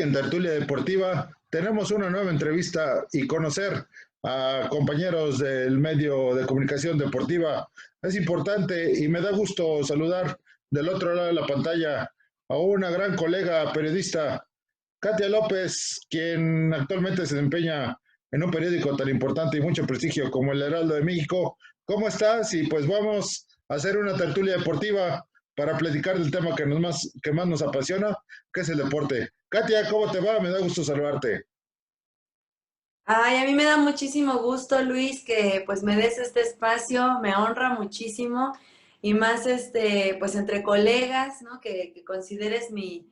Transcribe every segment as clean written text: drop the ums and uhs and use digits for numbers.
en Tertulia Deportiva tenemos una nueva entrevista y conocer a compañeros del medio de comunicación deportiva. Es importante y me da gusto saludar del otro lado de la pantalla a una gran colega periodista, Katia López, quien actualmente se desempeña en un periódico tan importante y mucho prestigio como el Heraldo de México. ¿Cómo estás? Y pues vamos a hacer una tertulia deportiva para platicar del tema que más nos apasiona, que es el deporte. Katia, ¿cómo te va? Me da gusto saludarte. Ay, a mí me da muchísimo gusto, Luis, que pues me des este espacio, me honra muchísimo y más pues entre colegas, ¿no? Que consideres mi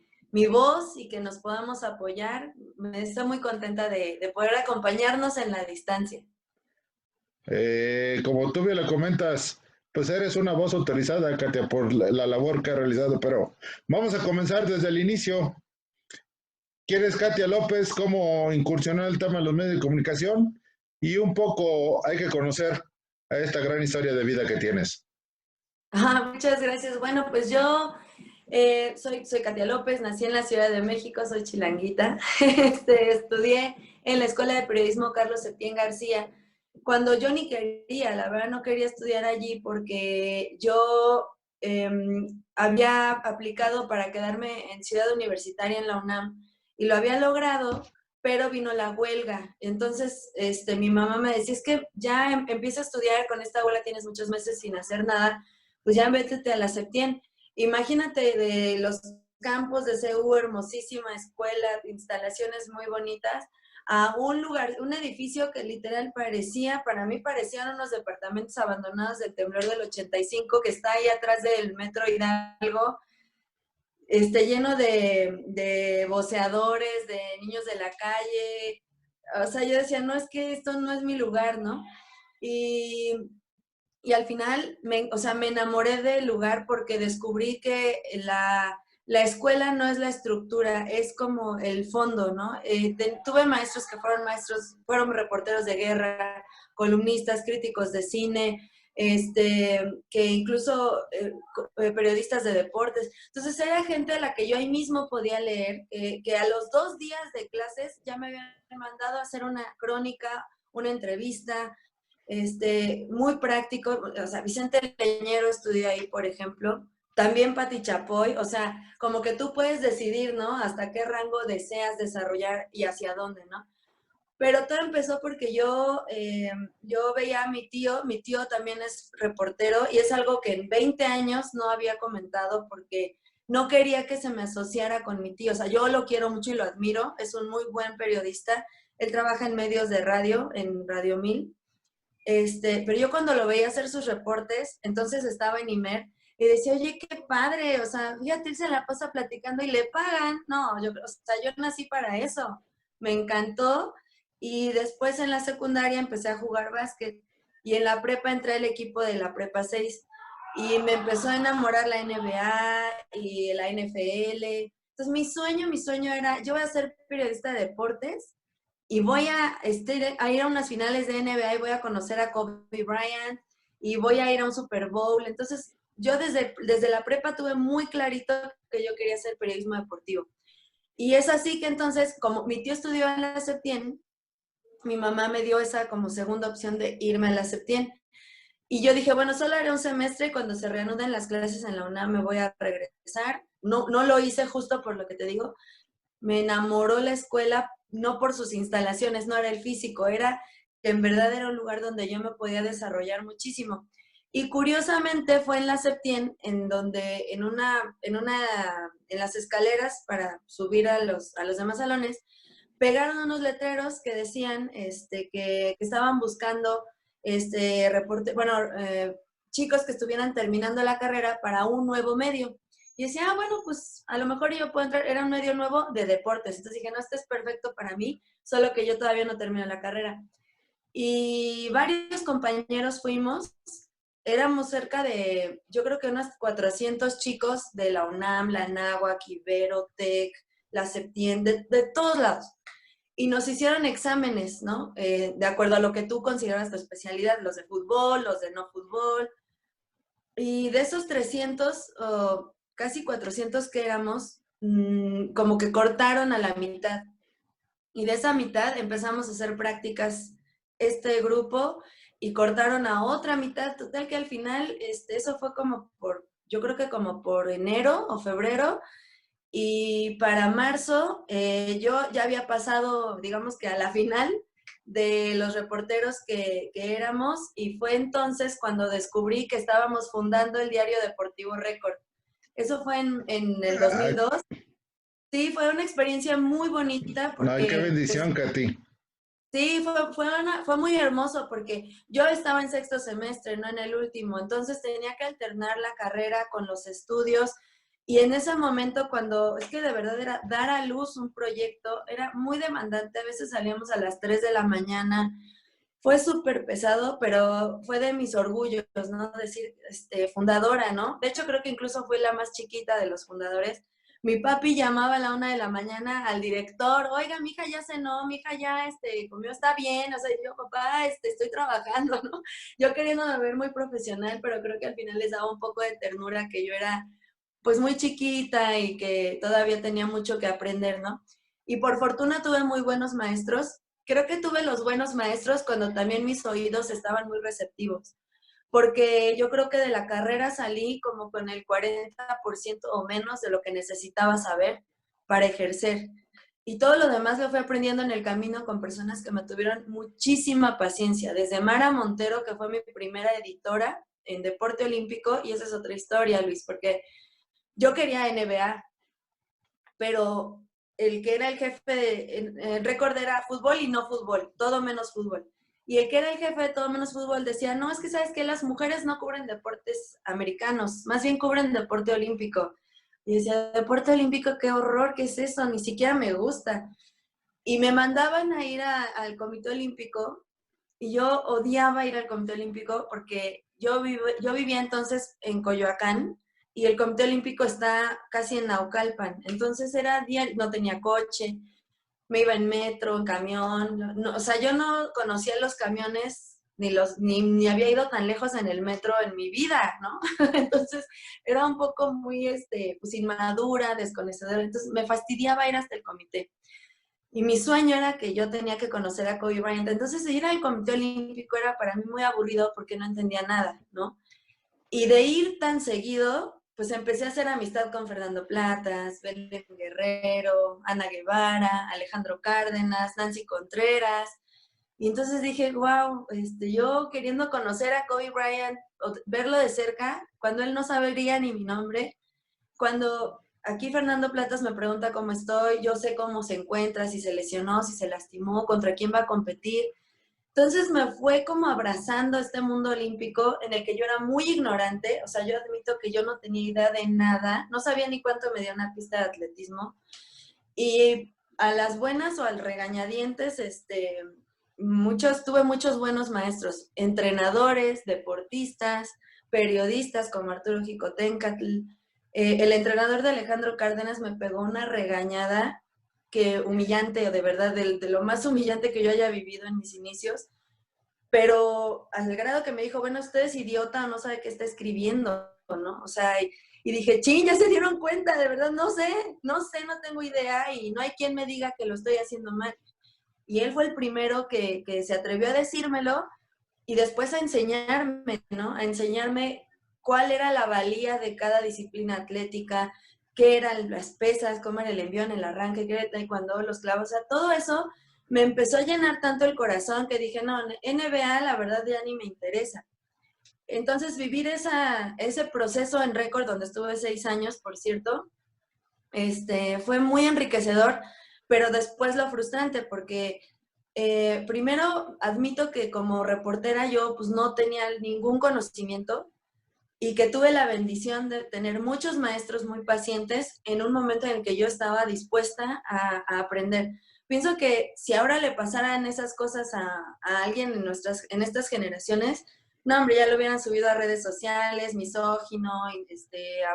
voz y que nos podamos apoyar. Me estoy muy contenta de poder acompañarnos en la distancia. Como tú bien lo comentas, pues eres una voz autorizada, Katia, por la labor que ha realizado, pero vamos a comenzar desde el inicio. ¿Quién es Katia López? ¿Cómo incursionó en el tema de los medios de comunicación? Y un poco hay que conocer a esta gran historia de vida que tienes. Muchas gracias. Bueno, pues yo soy Katia López, nací en la Ciudad de México, soy chilanguita. Estudié en la Escuela de Periodismo Carlos Septién García. Cuando yo ni quería, la verdad no quería estudiar allí porque yo eh, había aplicado para quedarme en Ciudad Universitaria en la UNAM y lo había logrado, pero vino la huelga. Entonces, mi mamá me decía, es que ya empieza a estudiar, con esta huelga tienes muchos meses sin hacer nada, pues ya métete a la Septién. Imagínate de los campos de CU, hermosísima escuela, instalaciones muy bonitas, a un lugar, un edificio que literal parecía, para mí parecían unos departamentos abandonados del temblor del 85, que está ahí atrás del Metro Hidalgo, lleno de voceadores, de niños de la calle. O sea, yo decía, no, es que esto no es mi lugar, ¿no? Y y al final, o sea, me enamoré del lugar porque descubrí que la escuela no es la estructura, es como el fondo, ¿no? Tuve maestros que fueron maestros, fueron reporteros de guerra, columnistas, críticos de cine, que incluso periodistas de deportes. Entonces era gente a la que yo ahí mismo podía leer, que a los 2 días de clases ya me habían mandado a hacer una crónica, una entrevista, muy práctico. O sea, Vicente Leñero estudió ahí, por ejemplo, también Pati Chapoy. O sea, como que tú puedes decidir, ¿no? Hasta qué rango deseas desarrollar y hacia dónde, ¿no? Pero todo empezó porque yo veía a mi tío también es reportero y es algo que en 20 años no había comentado porque no quería que se me asociara con mi tío. O sea, yo lo quiero mucho y lo admiro, es un muy buen periodista, él trabaja en medios de radio, en Radio 1000. Pero yo cuando lo veía hacer sus reportes, entonces estaba en Imer y decía, oye, qué padre, o sea, fíjate, él se la pasa platicando y le pagan. No, o sea, yo nací para eso. Me encantó y después en la secundaria empecé a jugar básquet y en la prepa entré al equipo de la prepa 6 y me empezó a enamorar la NBA y la NFL. Entonces mi sueño era, yo voy a ser periodista de deportes y voy a ir a unas finales de NBA y voy a conocer a Kobe Bryant y voy a ir a un Super Bowl. Entonces, yo desde la prepa tuve muy clarito que yo quería hacer periodismo deportivo. Y es así que entonces, como mi tío estudió en la Septién, mi mamá me dio esa como segunda opción de irme a la Septién. Y yo dije, bueno, solo haré un semestre, cuando se reanuden las clases en la UNAM me voy a regresar. No, no lo hice justo por lo que te digo, me enamoró la escuela, no por sus instalaciones, no era el físico, era que en verdad era un lugar donde yo me podía desarrollar muchísimo. Y curiosamente fue en la Septien, en donde en las escaleras para subir a los demás salones, pegaron unos letreros que decían que estaban buscando chicos que estuvieran terminando la carrera para un nuevo medio. Y decía, bueno, pues a lo mejor yo puedo entrar, era un medio nuevo de deportes. Entonces dije, no, este es perfecto para mí, solo que yo todavía no termino la carrera. Y varios compañeros fuimos, éramos cerca de, yo creo que unos 400 chicos de la UNAM, la Anáhuac, Ibero, TEC, la Septien, de todos lados. Y nos hicieron exámenes, ¿no? De acuerdo a lo que tú consideras tu especialidad, los de fútbol, los de no fútbol. Y de esos 300, casi 400 que éramos, como que cortaron a la mitad. Y de esa mitad empezamos a hacer prácticas este grupo y cortaron a otra mitad. Total que al final, eso fue como yo creo que como por enero o febrero. Y para marzo yo ya había pasado, digamos que a la final de los reporteros que éramos, y fue entonces cuando descubrí que estábamos fundando el diario deportivo Récord. Eso fue en el Ay, 2002. Sí, fue una experiencia muy bonita no, qué porque, pues, bendición, Katy. sí, fue muy hermoso porque yo estaba en sexto semestre, no en el último, entonces tenía que alternar la carrera con los estudios, y en ese momento es que de verdad era dar a luz un proyecto, era muy demandante, a veces salíamos a las 3 de la mañana, fue súper pesado, pero fue de mis orgullos, ¿no? Decir, fundadora, ¿no? De hecho, creo que incluso fui la más chiquita de los fundadores. Mi papi llamaba a la 1 de la mañana al director: oiga, mi hija ya cenó, mi hija ya comió, está bien. O sea, yo, papá, estoy trabajando, ¿no? Yo queriéndome ver muy profesional, pero creo que al final les daba un poco de ternura que yo era pues muy chiquita y que todavía tenía mucho que aprender, ¿no? Y por fortuna tuve muy buenos maestros. Creo que tuve los buenos maestros cuando también mis oídos estaban muy receptivos, porque yo creo que de la carrera salí como con el 40% o menos de lo que necesitaba saber para ejercer. Y todo lo demás lo fui aprendiendo en el camino con personas que me tuvieron muchísima paciencia, desde Mara Montero, que fue mi primera editora en deporte olímpico, y esa es otra historia, Luis, porque yo quería NBA, pero el que era el jefe en Récord era fútbol y no fútbol, todo menos fútbol. Y el que era el jefe de todo menos fútbol decía: no, es que sabes que las mujeres no cubren deportes americanos, más bien cubren deporte olímpico. Y decía: deporte olímpico, qué horror, ¿qué es eso? Ni siquiera me gusta. Y me mandaban a ir al Comité Olímpico, y yo odiaba ir al Comité Olímpico porque yo vivía entonces en Coyoacán y el Comité Olímpico está casi en Naucalpan. Entonces era diario, no tenía coche, me iba en metro, en camión. No, o sea, yo no conocía los camiones ni había ido tan lejos en el metro en mi vida, ¿no? Entonces era un poco muy pues inmadura, desconocedora. Entonces me fastidiaba ir hasta el comité. Y mi sueño era que yo tenía que conocer a Kobe Bryant. Entonces, ir al Comité Olímpico era para mí muy aburrido porque no entendía nada, ¿no? Y de ir tan seguido, pues empecé a hacer amistad con Fernando Platas, Belén Guerrero, Ana Guevara, Alejandro Cárdenas, Nancy Contreras. Y entonces dije: wow, yo queriendo conocer a Kobe Bryant, o verlo de cerca, cuando él no sabría ni mi nombre, cuando aquí Fernando Platas me pregunta cómo estoy, yo sé cómo se encuentra, si se lesionó, si se lastimó, contra quién va a competir. Entonces me fue como abrazando este mundo olímpico en el que yo era muy ignorante. O sea, yo admito que yo no tenía idea de nada, no sabía ni cuánto medía una pista de atletismo. Y a las buenas o al regañadientes, tuve muchos buenos maestros, entrenadores, deportistas, periodistas como Arturo Jicotencatl. El entrenador de Alejandro Cárdenas me pegó una regañada que humillante, de verdad, de lo más humillante que yo haya vivido en mis inicios, pero al grado que me dijo: bueno, usted es idiota, no sabe qué está escribiendo, ¿no? O sea, y dije: ching, ya se dieron cuenta, de verdad, no sé, no tengo idea, y no hay quien me diga que lo estoy haciendo mal. Y él fue el primero que se atrevió a decírmelo, y después a enseñarme, ¿no? A enseñarme cuál era la valía de cada disciplina atlética, qué eran las pesas, cómo era el envión, el arranque, qué era el taekwondo, los clavos. O sea, todo eso me empezó a llenar tanto el corazón que dije: no, NBA la verdad ya ni me interesa. Entonces vivir ese proceso en Récord, donde estuve 6 años, por cierto, fue muy enriquecedor, pero después lo frustrante, porque primero admito que como reportera yo pues no tenía ningún conocimiento, y que tuve la bendición de tener muchos maestros muy pacientes en un momento en el que yo estaba dispuesta a aprender. Pienso que si ahora le pasaran esas cosas a alguien en estas generaciones, no, hombre, ya lo hubieran subido a redes sociales, misógino,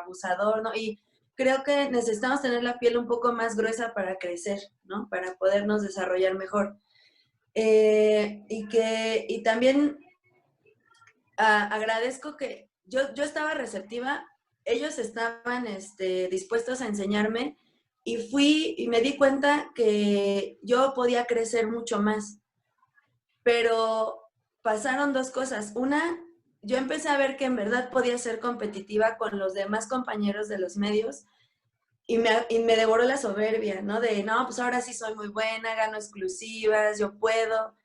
abusador, ¿no? Y creo que necesitamos tener la piel un poco más gruesa para crecer, ¿no? Para podernos desarrollar mejor. Y también agradezco que yo estaba receptiva, ellos estaban dispuestos a enseñarme, y fui y me di cuenta que yo podía crecer mucho más, pero pasaron dos cosas. Una, yo empecé a ver que en verdad podía ser competitiva con los demás compañeros de los medios y me devoró la soberbia, ¿no? De, no, pues ahora sí soy muy buena, gano exclusivas, yo puedo.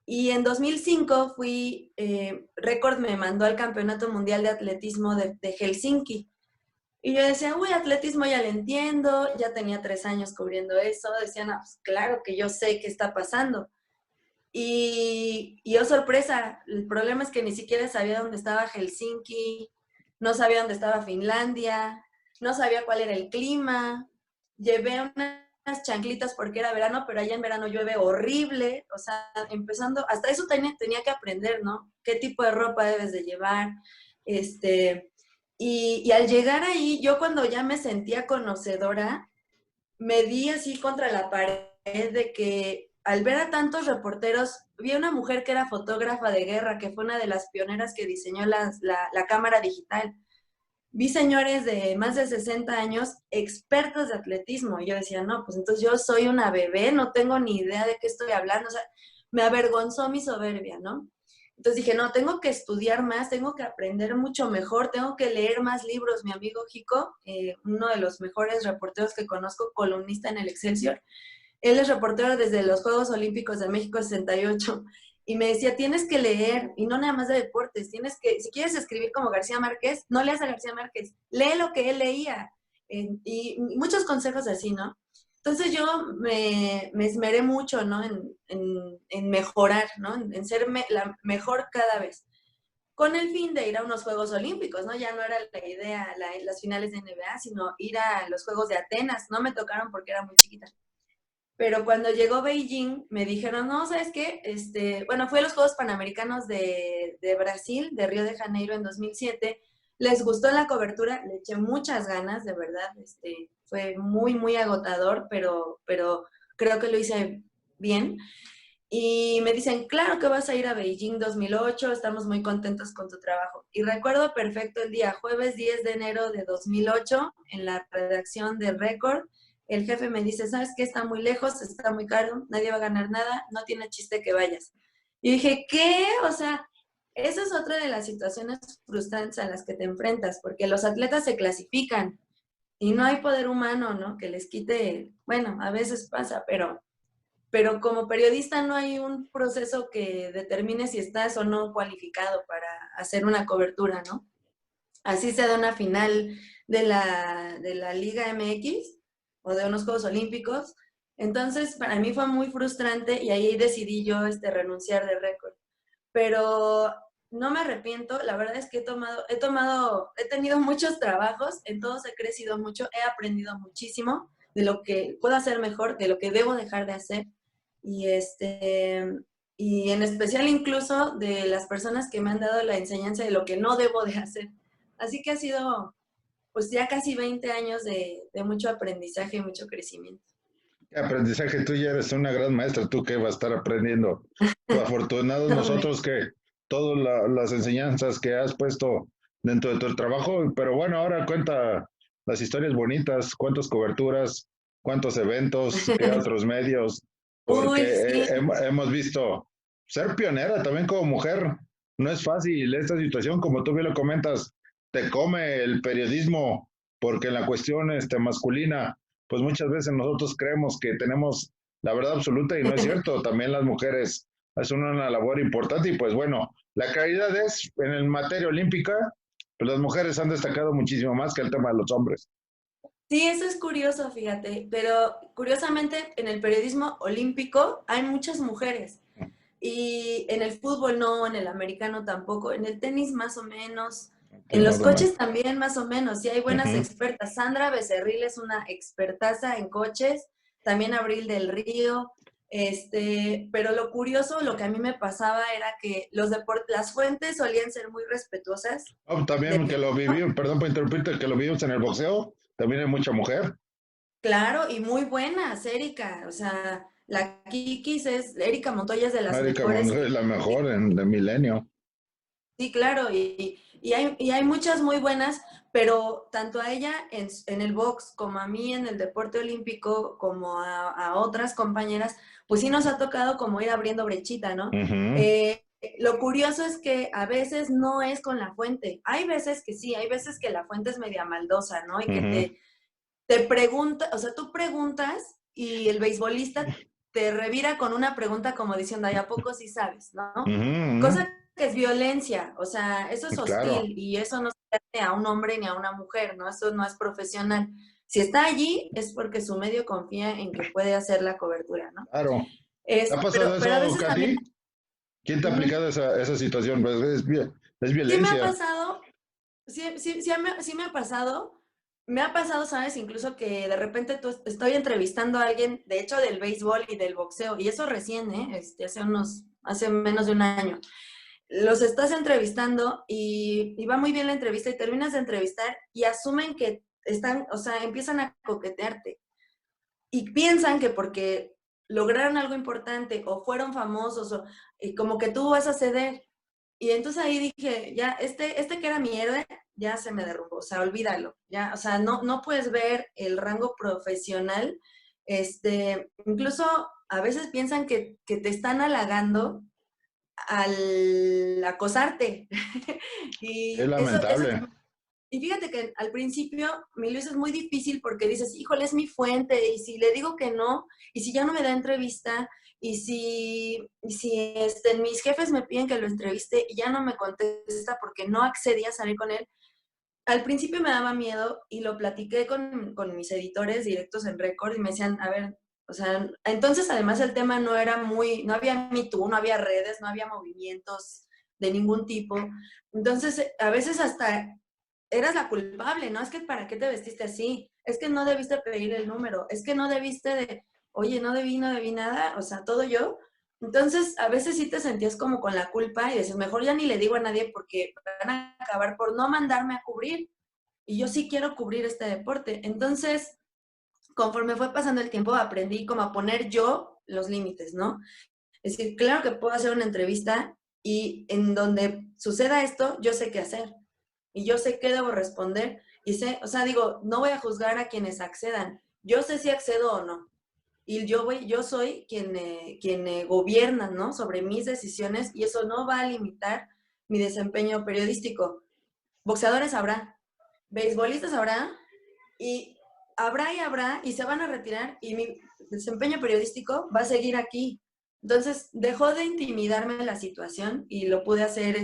Y en 2005 fui, Record me mandó al Campeonato Mundial de Atletismo de Helsinki. Y yo decía, uy, atletismo ya le entiendo, ya tenía 3 años cubriendo eso. Decía, no, pues claro que yo sé qué está pasando. Y oh sorpresa, el problema es que ni siquiera sabía dónde estaba Helsinki, no sabía dónde estaba Finlandia, no sabía cuál era el clima. Llevé unas chanclitas porque era verano, pero allá en verano llueve horrible. O sea, empezando, hasta eso tenía que aprender, ¿no? ¿Qué tipo de ropa debes de llevar? Y al llegar ahí, yo cuando ya me sentía conocedora, me di así contra la pared de que al ver a tantos reporteros, vi a una mujer que era fotógrafa de guerra, que fue una de las pioneras que diseñó la cámara digital. Vi señores de más de 60 años, expertos de atletismo, y yo decía, no, pues entonces yo soy una bebé, no tengo ni idea de qué estoy hablando, o sea, me avergonzó mi soberbia, ¿no? Entonces dije, no, tengo que estudiar más, tengo que aprender mucho mejor, tengo que leer más libros. Mi amigo Jico, uno de los mejores reporteros que conozco, columnista en el Excelsior, él es reportero desde los Juegos Olímpicos de México 68 y me decía, tienes que leer, y no nada más de deportes, tienes que, si quieres escribir como García Márquez, no leas a García Márquez, lee lo que él leía. Y muchos consejos así, ¿no? Entonces yo me esmeré mucho, ¿no? En mejorar, ¿no? En ser la mejor cada vez. Con el fin de ir a unos Juegos Olímpicos, ¿no? Ya no era la idea las finales de NBA, sino ir a los Juegos de Atenas. No me tocaron porque era muy chiquita. Pero cuando llegó Beijing, me dijeron, no, ¿sabes qué? Bueno, fui a los Juegos Panamericanos de Brasil, de Río de Janeiro en 2007. Les gustó la cobertura, le eché muchas ganas, de verdad. Fue muy, muy agotador, pero creo que lo hice bien. Y me dicen, claro que vas a ir a Beijing 2008, estamos muy contentos con tu trabajo. Y recuerdo perfecto el día, jueves 10 de enero de 2008, en la redacción de Record, el jefe me dice, ¿sabes qué? Está muy lejos, está muy caro, nadie va a ganar nada, no tiene chiste que vayas. Y dije, ¿qué? O sea, esa es otra de las situaciones frustrantes a las que te enfrentas, porque los atletas se clasifican y no hay poder humano, ¿no? Que les quite, bueno, a veces pasa, pero como periodista no hay un proceso que determine si estás o no cualificado para hacer una cobertura, ¿no? Así sea de una final de la Liga MX o de unos Juegos Olímpicos. Entonces, para mí fue muy frustrante y ahí decidí yo renunciar de Record. Pero no me arrepiento, la verdad es que he tenido muchos trabajos, en todos he crecido mucho, he aprendido muchísimo de lo que puedo hacer mejor, de lo que debo dejar de hacer y y en especial incluso de las personas que me han dado la enseñanza de lo que no debo de hacer. Así que ha sido pues ya casi 20 años de mucho aprendizaje y mucho crecimiento. ¿Qué aprendizaje? Tú ya eres una gran maestra, tú que vas a estar aprendiendo. Afortunados nosotros que todas las enseñanzas que has puesto dentro de tu trabajo, pero bueno, ahora cuenta las historias bonitas, cuántas coberturas, cuántos eventos, qué otros medios, porque Uy, sí. hemos visto ser pionera también como mujer. No es fácil esta situación, como tú bien lo comentas, te come el periodismo, porque en la cuestión masculina pues muchas veces nosotros creemos que tenemos la verdad absoluta y no es cierto. También las mujeres hacen una labor importante y pues bueno, la calidad es en el materia olímpica, pues las mujeres han destacado muchísimo más que el tema de los hombres. Sí, eso es curioso, fíjate, pero curiosamente en el periodismo olímpico hay muchas mujeres y en el fútbol no, en el americano tampoco, en el tenis más o menos, Sí, en los más o menos. coches también más o menos, sí hay Uh buenas -huh. expertas. Sandra Becerril es una expertaza en coches, también Abril del Río, pero lo curioso, lo que a mí me pasaba era que las fuentes solían ser muy respetuosas Oh, también de que lo viví, perdón por interrumpirte, que lo vimos en el boxeo, también hay mucha mujer. claro, y muy buenas, Erika. O sea, la Kikis Erika Montoya es de las Erika mejores Monroe es la mejor en de Milenio. Sí, claro, y hay muchas muy buenas, pero tanto a ella en el box como a mí en el deporte olímpico, como a otras compañeras, pues sí nos ha tocado como ir abriendo brechita, ¿no? Ujú, Eh, lo curioso es que a veces no es con la fuente. Hay veces que sí, hay veces que la fuente es media maldosa, ¿no? Y que ujú, te pregunta, o sea, tú preguntas y el beisbolista te revira con una pregunta como diciendo, ¿ay, a poco sí sabes, no? ujú, Cosa ujú. que es violencia, o sea, eso es Claro, hostil y eso no se hace a un hombre ni a una mujer, ¿no? Eso no es profesional. Si está allí es porque su medio confía en que puede hacer la cobertura, ¿no? claro. ¿Te ha Pero, pasado pero a eso, veces también, Katy? ¿Quién te ha uh, aplicado esa situación? Pues es sí me ha violencia. pasado, sí me ha pasado, sabes, incluso que de repente estoy entrevistando a alguien, de hecho, del béisbol y del boxeo, y eso recién, ¿eh? Hace menos de un año. Los estás entrevistando y va muy bien la entrevista y terminas de entrevistar y asumen que están, o sea, empiezan a coquetearte y piensan que porque lograron algo importante o fueron famosos o y como que tú vas a ceder. Y entonces ahí dije, ya, este que era mi héroe, ya se me derrumbó, o sea, olvídalo, ya, o sea, no puedes ver el rango profesional, incluso a veces piensan que te están halagando al acosarte. Es y eso, lamentable. y fíjate que al principio, mi Luis, es muy difícil porque dices, híjole, es mi fuente, y si le digo que no, y si ya no me da entrevista, y si mis jefes me piden que lo entreviste y ya no me contesta porque no accedí a salir con él, al principio me daba miedo y lo platiqué con mis editores directos en Récord y me decían, a ver, o sea, entonces además el tema no había Me Too, no había redes, no había movimientos de ningún tipo. Entonces, a veces hasta eras la culpable, ¿no? Es que ¿para qué te vestiste así? Es que no debiste pedir el número, es que no debiste oye, no debí nada, o sea, todo yo. Entonces, a veces sí te sentías como con la culpa y dices, mejor ya ni le digo a nadie porque van a acabar por no mandarme a cubrir. Y yo sí quiero cubrir este deporte. Entonces, conforme fue pasando el tiempo, aprendí como a poner yo los límites, ¿no? Es decir, claro que puedo hacer una entrevista y en donde suceda esto, yo sé qué hacer y yo sé qué debo responder y sé, o sea, digo, no voy a juzgar a quienes accedan. Yo sé si accedo o no. Y yo soy quien gobierna, ¿no? Sobre mis decisiones y eso no va a limitar mi desempeño periodístico. Boxeadores habrá, beisbolistas habrá y se van a retirar y mi desempeño periodístico va a seguir aquí. Entonces dejó de intimidarme la situación y lo pude hacer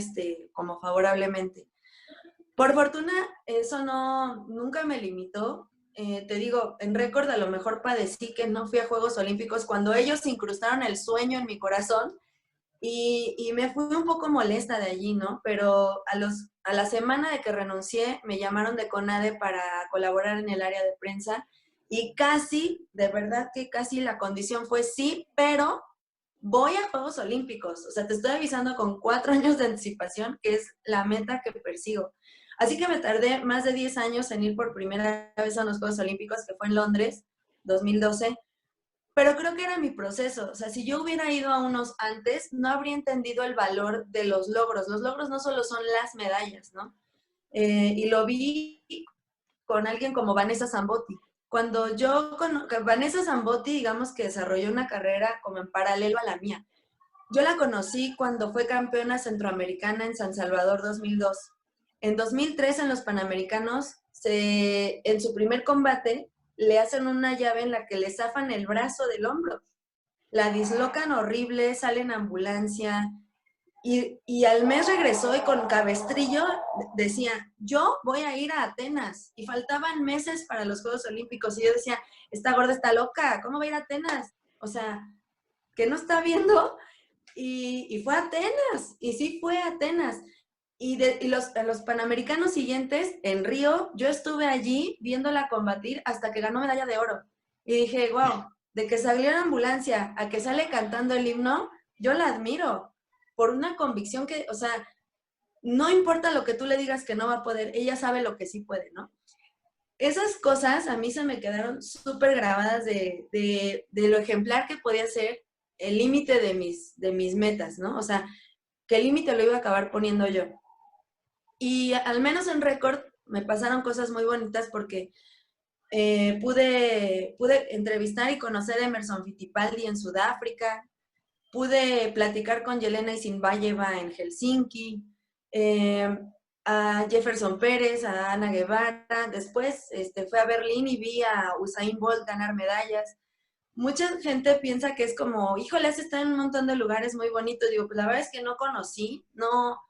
como favorablemente. Por fortuna, eso nunca me limitó. Te digo, en récord a lo mejor padecí que no fui a Juegos Olímpicos cuando ellos incrustaron el sueño en mi corazón y me fui un poco molesta de allí, ¿no? Pero a la semana de que renuncié, me llamaron de CONADE para colaborar en el área de prensa y casi, de verdad que casi la condición fue sí, pero voy a Juegos Olímpicos. O sea, te estoy avisando con 4 años de anticipación, que es la meta que persigo. Así que me tardé más de 10 años en ir por primera vez a los Juegos Olímpicos, que fue en Londres, 2012, pero creo que era mi proceso. O sea, si yo hubiera ido a unos antes, no habría entendido el valor de los logros. Los logros no solo son las medallas, ¿no? Y lo vi con alguien como Vanessa Zambotti. Cuando Vanessa Zambotti, digamos que desarrolló una carrera como en paralelo a la mía. Yo la conocí cuando fue campeona centroamericana en San Salvador 2002. En 2003, en los Panamericanos, en su primer combate, le hacen una llave en la que le zafan el brazo del hombro. La dislocan horrible, sale en ambulancia, y al mes regresó y con cabestrillo decía, yo voy a ir a Atenas. Y faltaban meses para los Juegos Olímpicos. Y yo decía, esta gorda está loca, ¿cómo va a ir a Atenas? O sea, ¿qué no está viendo? Y fue a Atenas, y sí fue a Atenas. Los Panamericanos siguientes, en Río, yo estuve allí viéndola combatir hasta que ganó medalla de oro. Y dije, wow, de que salió en ambulancia a que sale cantando el himno, yo la admiro por una convicción que, o sea, no importa lo que tú le digas que no va a poder, ella sabe lo que sí puede, ¿no? Esas cosas a mí se me quedaron súper grabadas de lo ejemplar que podía ser el límite de mis metas, ¿no? O sea, que el límite lo iba a acabar poniendo yo. Y al menos en récord me pasaron cosas muy bonitas porque pude entrevistar y conocer a Emerson Fittipaldi en Sudáfrica, pude platicar con Yelena Isinbayeva en Helsinki, a Jefferson Pérez, a Ana Guevara. Después fui a Berlín y vi a Usain Bolt ganar medallas. Mucha gente piensa que es como, híjole, has estado en un montón de lugares muy bonitos. Digo, pues la verdad es que no conocí, no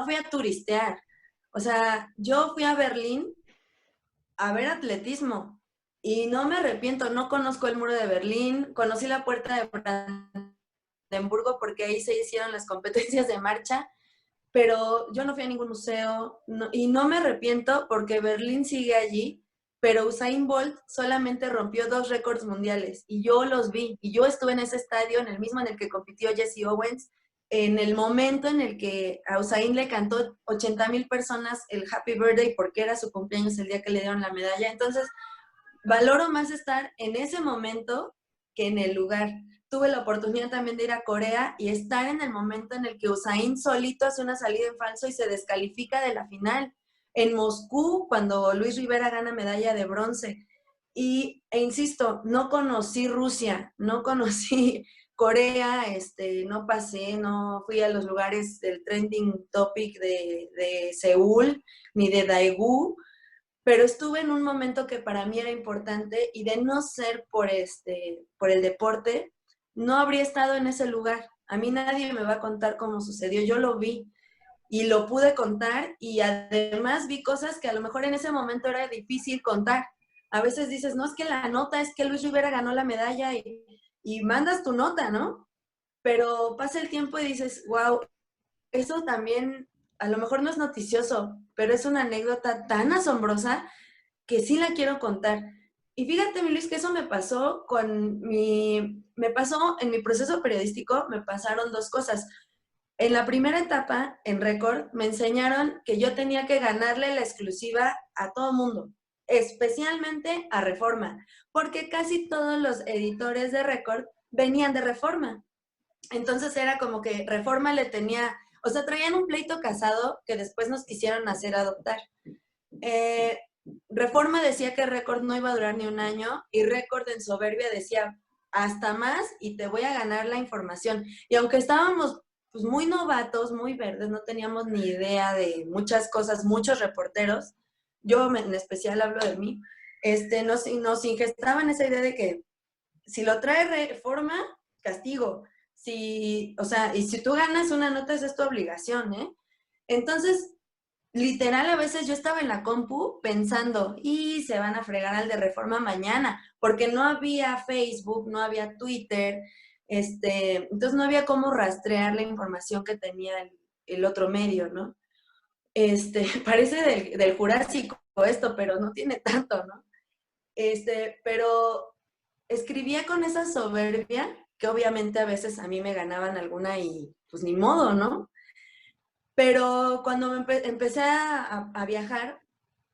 fui a turistear. O sea, yo fui a Berlín a ver atletismo y no me arrepiento, no conozco el muro de Berlín, conocí la puerta de Brandenburgo porque ahí se hicieron las competencias de marcha, pero yo no fui a ningún museo y no me arrepiento porque Berlín sigue allí, pero Usain Bolt solamente rompió 2 récords mundiales y yo los vi y yo estuve en ese estadio, en el mismo en el que compitió Jesse Owens, en el momento en el que a Usain le cantó 80,000 personas el Happy Birthday porque era su cumpleaños el día que le dieron la medalla. Entonces, valoro más estar en ese momento que en el lugar. Tuve la oportunidad también de ir a Corea y estar en el momento en el que Usain solito hace una salida en falso y se descalifica de la final. En Moscú, cuando Luis Rivera gana medalla de bronce. E insisto, no conocí Rusia, no conocí Corea, no pasé, no fui a los lugares del trending topic de Seúl, ni de Daegu, pero estuve en un momento que para mí era importante y de no ser por el deporte, no habría estado en ese lugar. A mí nadie me va a contar cómo sucedió, yo lo vi y lo pude contar y además vi cosas que a lo mejor en ese momento era difícil contar. A veces dices, no, es que la nota es que Luis Rivera ganó la medalla y mandas tu nota, ¿no? Pero pasa el tiempo y dices, wow, eso también a lo mejor no es noticioso, pero es una anécdota tan asombrosa que sí la quiero contar. Y fíjate, mi Luis, que eso me pasó en mi proceso periodístico, me pasaron 2 cosas. En la primera etapa, en Récord, me enseñaron que yo tenía que ganarle la exclusiva a todo mundo, especialmente a Reforma, porque casi todos los editores de Récord venían de Reforma. Entonces era como que Reforma le tenía, o sea, traían un pleito casado que después nos quisieron hacer adoptar. Eh, Reforma decía que Récord no iba a durar ni un año y Récord en soberbia decía hasta más y te voy a ganar la información. Y aunque estábamos pues muy novatos, muy verdes, no teníamos ni idea de muchas cosas, muchos reporteros, yo en especial hablo de mí, nos ingestaban esa idea de que si lo trae Reforma, castigo. O sea, y si tú ganas una nota, esa es tu obligación, ¿eh? Entonces, literal, a veces yo estaba en la compu pensando, y se van a fregar al de Reforma mañana, porque no había Facebook, no había Twitter, entonces no había cómo rastrear la información que tenía el otro medio, ¿no? Parece del Jurásico esto, pero no tiene tanto, ¿no? Pero escribía con esa soberbia, que obviamente a veces a mí me ganaban alguna y pues ni modo, ¿no? Pero cuando empecé a viajar,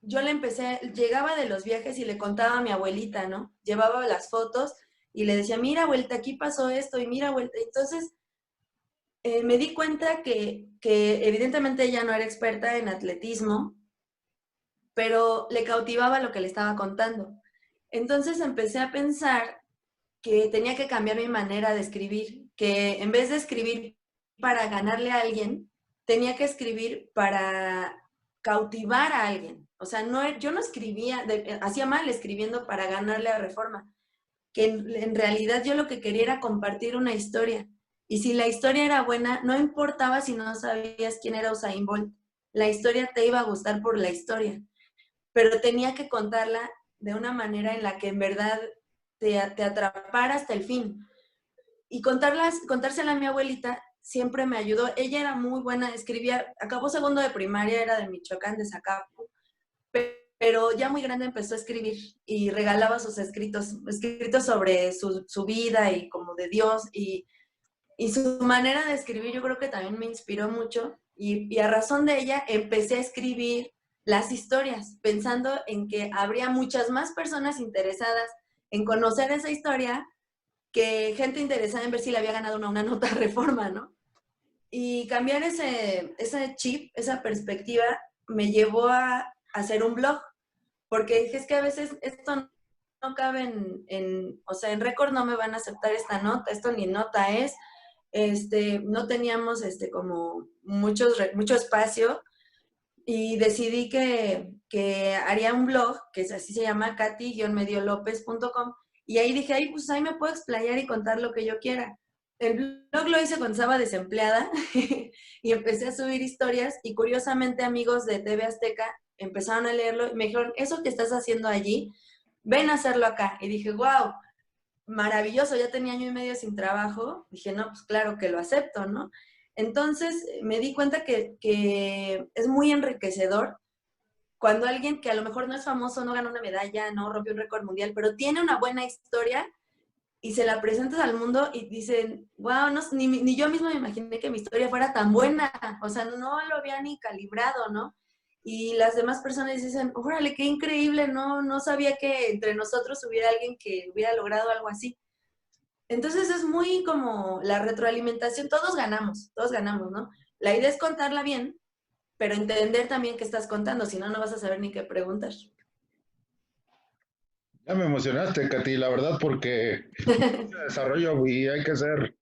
llegaba de los viajes y le contaba a mi abuelita, ¿no? Llevaba las fotos y le decía, mira, abuelita, aquí pasó esto, y mira, abuelita. Entonces, me di cuenta que evidentemente ella no era experta en atletismo, pero le cautivaba lo que le estaba contando. Entonces empecé a pensar que tenía que cambiar mi manera de escribir, que en vez de escribir para ganarle a alguien, tenía que escribir para cautivar a alguien. O sea, yo no escribía, hacía mal escribiendo para ganarle a Reforma, que en realidad yo lo que quería era compartir una historia. Y si la historia era buena, no importaba si no sabías quién era Usain Bolt. La historia te iba a gustar por la historia, pero tenía que contarla de una manera en la que en verdad te atrapara hasta el fin. Y contársela a mi abuelita siempre me ayudó. Ella era muy buena, escribía, acabó segundo de primaria, era de Michoacán, de Zacapu, pero ya muy grande empezó a escribir y regalaba sus escritos sobre su vida y como de Dios. Y su manera de escribir yo creo que también me inspiró mucho. Y a razón de ella empecé a escribir las historias, pensando en que habría muchas más personas interesadas en conocer esa historia que gente interesada en ver si le había ganado una nota Reforma, ¿no? Y cambiar ese chip, esa perspectiva, me llevó a hacer un blog, porque dije, es que a veces esto no cabe o sea, en récord no me van a aceptar esta nota, esto ni nota es, no teníamos como mucho espacio, y decidí que haría un blog, que así se llama, katy-mediolopez.com, y ahí dije, ay, pues ahí me puedo explayar y contar lo que yo quiera. El blog lo hice cuando estaba desempleada y empecé a subir historias, y curiosamente amigos de TV Azteca empezaron a leerlo y me dijeron, eso que estás haciendo allí, ven a hacerlo acá. Y dije, wow, maravilloso, ya tenía año y medio sin trabajo. Dije, no, pues claro que lo acepto, ¿no? Entonces me di cuenta que es muy enriquecedor cuando alguien que a lo mejor no es famoso, no gana una medalla, no rompió un récord mundial, pero tiene una buena historia y se la presentas al mundo y dicen, wow, no, ni yo misma me imaginé que mi historia fuera tan buena, o sea, no lo había ni calibrado, ¿no? Y las demás personas dicen, órale, qué increíble, no sabía que entre nosotros hubiera alguien que hubiera logrado algo así. Entonces es muy como la retroalimentación, todos ganamos, ¿no? La idea es contarla bien, pero entender también qué estás contando, si no, no vas a saber ni qué preguntar. Ya me emocionaste, Katy, la verdad, porque ese desarrollo, y hay que ser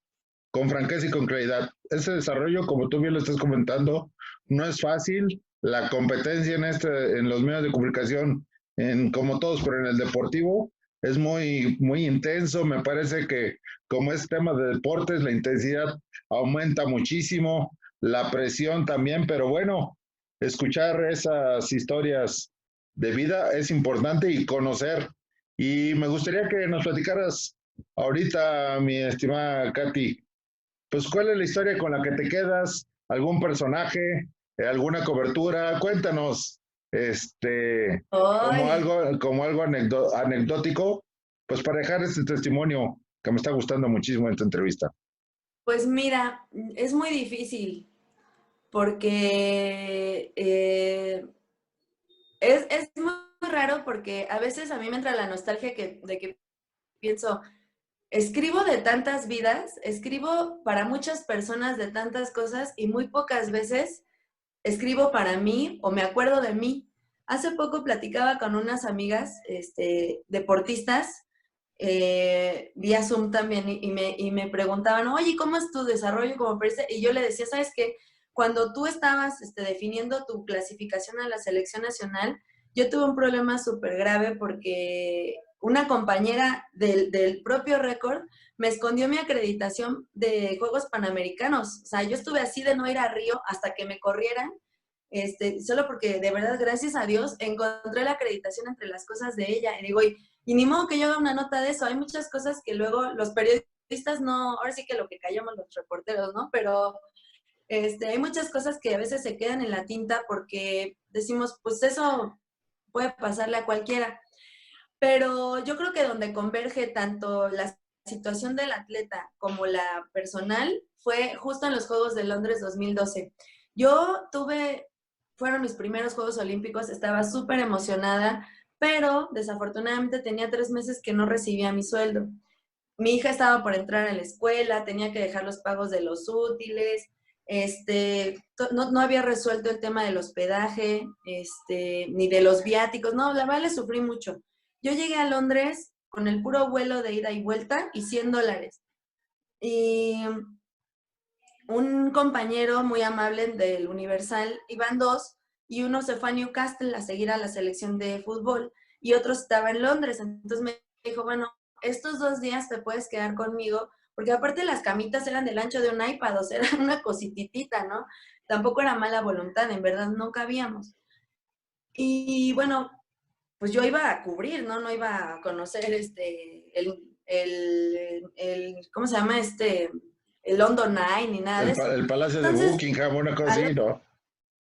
con franqueza y con claridad, ese desarrollo, como tú bien lo estás comentando, no es fácil. La competencia en los medios de comunicación, como todos, pero en el deportivo, es muy intenso. Me parece que como es tema de deportes, la intensidad aumenta muchísimo, la presión también, pero bueno, escuchar esas historias de vida es importante y conocer. Y me gustaría que nos platicaras ahorita, mi estimada Katy, pues ¿cuál es la historia con la que te quedas? ¿Algún personaje? ¿Alguna cobertura? Cuéntanos, Ay, como algo anecdótico, pues para dejar este testimonio que me está gustando muchísimo en esta entrevista. pues mira, es muy difícil porque es muy raro porque a veces a mí me entra la nostalgia de que pienso, escribo de tantas vidas, escribo para muchas personas de tantas cosas y muy pocas veces escribo para mí o me acuerdo de mí. Hace poco platicaba con unas amigas deportistas vía Zoom también y me preguntaban, oye, ¿cómo es tu desarrollo como periodista? Y yo le decía, ¿sabes qué? Cuando tú estabas definiendo tu clasificación a la selección nacional, yo tuve un problema súper grave porque una compañera del propio récord me escondió mi acreditación de Juegos Panamericanos. O sea, yo estuve así de no ir a Río hasta que me corrieran, solo porque de verdad, gracias a Dios, encontré la acreditación entre las cosas de ella. Y digo, y ni modo que yo haga una nota de eso. Hay muchas cosas que luego los periodistas no, ahora sí que lo que callamos los reporteros, ¿no? Pero hay muchas cosas que a veces se quedan en la tinta porque decimos, pues eso puede pasarle a cualquiera. Pero yo creo que donde converge tanto la situación del atleta como la personal fue justo en los Juegos de Londres 2012. Fueron mis primeros Juegos Olímpicos, estaba súper emocionada, pero desafortunadamente tenía 3 meses que no recibía mi sueldo. Mi hija estaba por entrar a la escuela, tenía que dejar los pagos de los útiles, no había resuelto el tema del hospedaje, ni de los viáticos, no, la verdad le sufrí mucho. Yo llegué a Londres con el puro vuelo de ida y vuelta y $100. Y un compañero muy amable del Universal, iban dos, y uno se fue a Newcastle a seguir a la selección de fútbol y otro estaba en Londres. Entonces me dijo, bueno, estos 2 días te puedes quedar conmigo, porque aparte las camitas eran del ancho de un iPad, o sea, era una cosititita, ¿no? Tampoco era mala voluntad, en verdad no cabíamos. Y bueno, pues yo iba a cubrir, ¿no? No iba a conocer ¿cómo se llama? El London Eye, ni nada de eso. El Palacio de Entonces, Buckingham, una cosa al así, ¿no?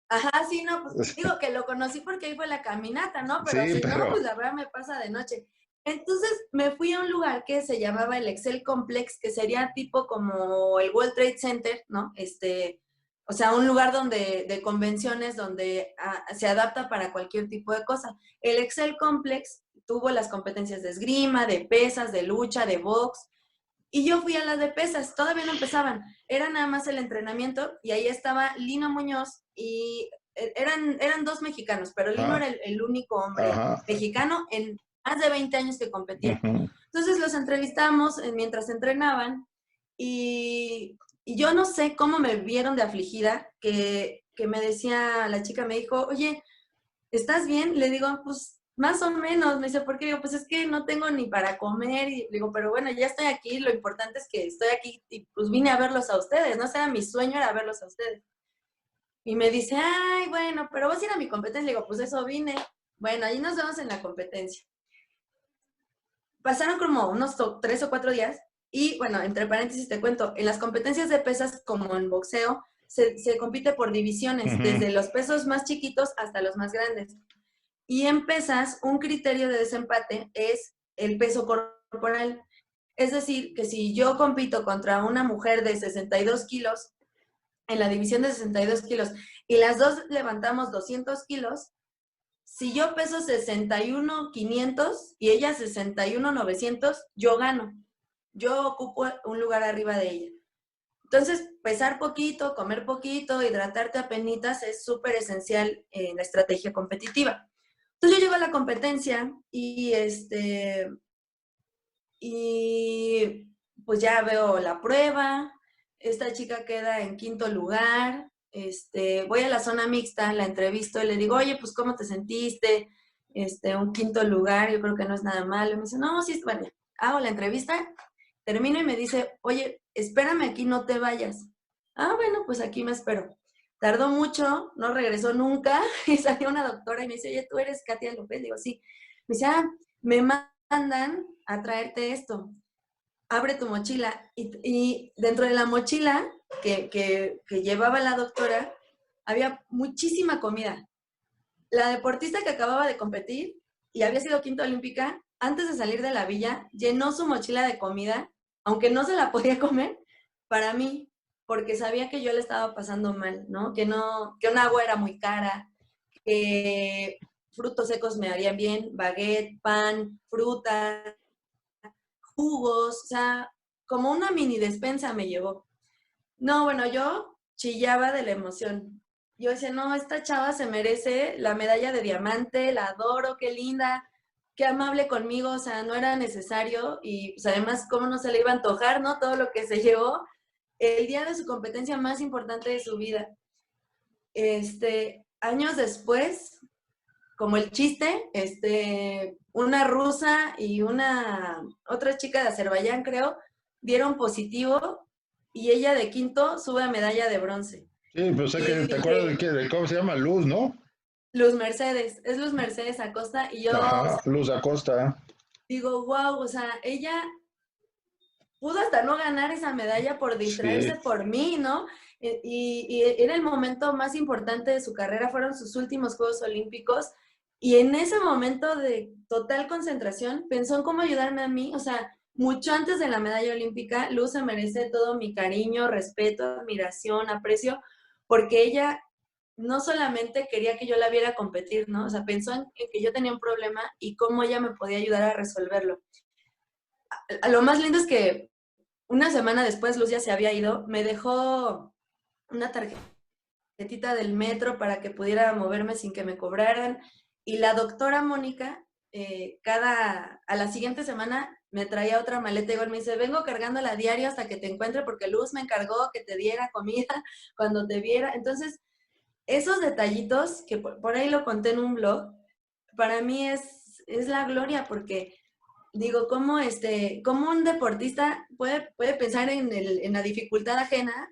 ajá, sí, no, pues digo que lo conocí porque ahí fue la caminata, ¿no? Pero Sí, si no, pues pero la verdad me pasa de noche. Entonces me fui a un lugar que se llamaba el Excel Complex, que sería tipo como el World Trade Center, ¿no? O sea, un lugar de convenciones donde se adapta para cualquier tipo de cosa. El Excel Complex tuvo las competencias de esgrima, de pesas, de lucha, de box, Y yo fui a las de pesas, todavía no empezaban, era nada más el entrenamiento y ahí estaba Lino Muñoz y eran dos mexicanos, pero Lino Ah, era el único hombre ajá. mexicano en más de 20 años que competía. Ujú. Entonces los entrevistamos mientras entrenaban y yo no sé cómo me vieron de afligida, que me decía, la chica me dijo, oye, ¿estás bien? Le digo, pues más o menos. Me dice, ¿por qué? Digo, pues es que no tengo ni para comer. Y digo, pero bueno, ya estoy aquí, lo importante es que estoy aquí y pues vine a verlos a ustedes, ¿no? O sea, mi sueño era verlos a ustedes. Y me dice, ay, bueno, pero vas a ir a mi competencia. Le digo, pues eso vine. Bueno, ahí nos vemos en la competencia. Pasaron como unos 3 o 4 días y bueno, entre paréntesis te cuento, en las competencias de pesas como en boxeo, se compite por divisiones, Ujú. desde los pesos más chiquitos hasta los más grandes. Y en pesas, un criterio de desempate es el peso corporal. Es decir, que si yo compito contra una mujer de 62 kilos, en la división de 62 kilos, y las dos levantamos 200 kilos, si yo peso 61,500 y ella 61,900, yo gano. Yo ocupo un lugar arriba de ella. Entonces, pesar poquito, comer poquito, hidratarte apenitas es súper esencial en la estrategia competitiva. Entonces yo llego a la competencia y pues ya veo la prueba, esta chica queda en quinto lugar, voy a la zona mixta, la entrevisto y le digo, oye, pues ¿cómo te sentiste? Un quinto lugar, yo creo que no es nada malo. Y me dice, no, sí, bueno, hago la entrevista, termino y me dice, oye, espérame aquí, no te vayas. Ah, bueno, pues aquí me espero. Tardó mucho, no regresó nunca, y salió una doctora y me dice, oye, ¿tú eres Katia López? Digo, sí. Me dice, ah, me mandan a traerte esto. Abre tu mochila. Y dentro de la mochila que llevaba la doctora, había muchísima comida. La deportista que acababa de competir y había sido quinta olímpica, antes de salir de la villa, llenó su mochila de comida, aunque no se la podía comer, para mí, porque sabía que yo le estaba pasando mal, ¿no? Que un agua era muy cara, que frutos secos me harían bien, baguette, pan, fruta, jugos, o sea, como una mini despensa me llevó. No, bueno, yo chillaba de la emoción. Yo decía, no, esta chava se merece la medalla de diamante, la adoro, qué linda, qué amable conmigo, o sea, no era necesario y pues, además, cómo no se le iba a antojar, ¿no? Todo lo que se llevó el día de su competencia más importante de su vida. Años después, como el chiste, una rusa y una otra chica de Azerbaiyán, creo, dieron positivo y ella de quinto sube a medalla de bronce. Sí, pues sé Y que te acuerdas dije, de cómo se llama Luz, ¿no? Luz Mercedes, es Luz Mercedes Acosta, y yo, o Ajá, sea, Luz Acosta. digo, wow, o sea, ella pudo hasta no ganar esa medalla por Sí. distraerse por mí, ¿no? Y era el momento más importante de su carrera, fueron sus últimos Juegos Olímpicos, y en ese momento de total concentración pensó en cómo ayudarme a mí, o sea, mucho antes de la medalla olímpica, Luz se merece todo mi cariño, respeto, admiración, aprecio, porque ella no solamente quería que yo la viera competir, ¿no? O sea, pensó en que yo tenía un problema y cómo ella me podía ayudar a resolverlo. Lo más lindo es que una semana después Luz ya se había ido, me dejó una tarjetita del metro para que pudiera moverme sin que me cobraran. Y la doctora Mónica, a la siguiente semana me traía otra maleta, igual me dice, vengo cargándola a diario hasta que te encuentre porque Luz me encargó que te diera comida cuando te viera. Entonces, esos detallitos, que por ahí lo conté en un blog, para mí es la gloria porque digo, cómo un deportista puede pensar en la dificultad ajena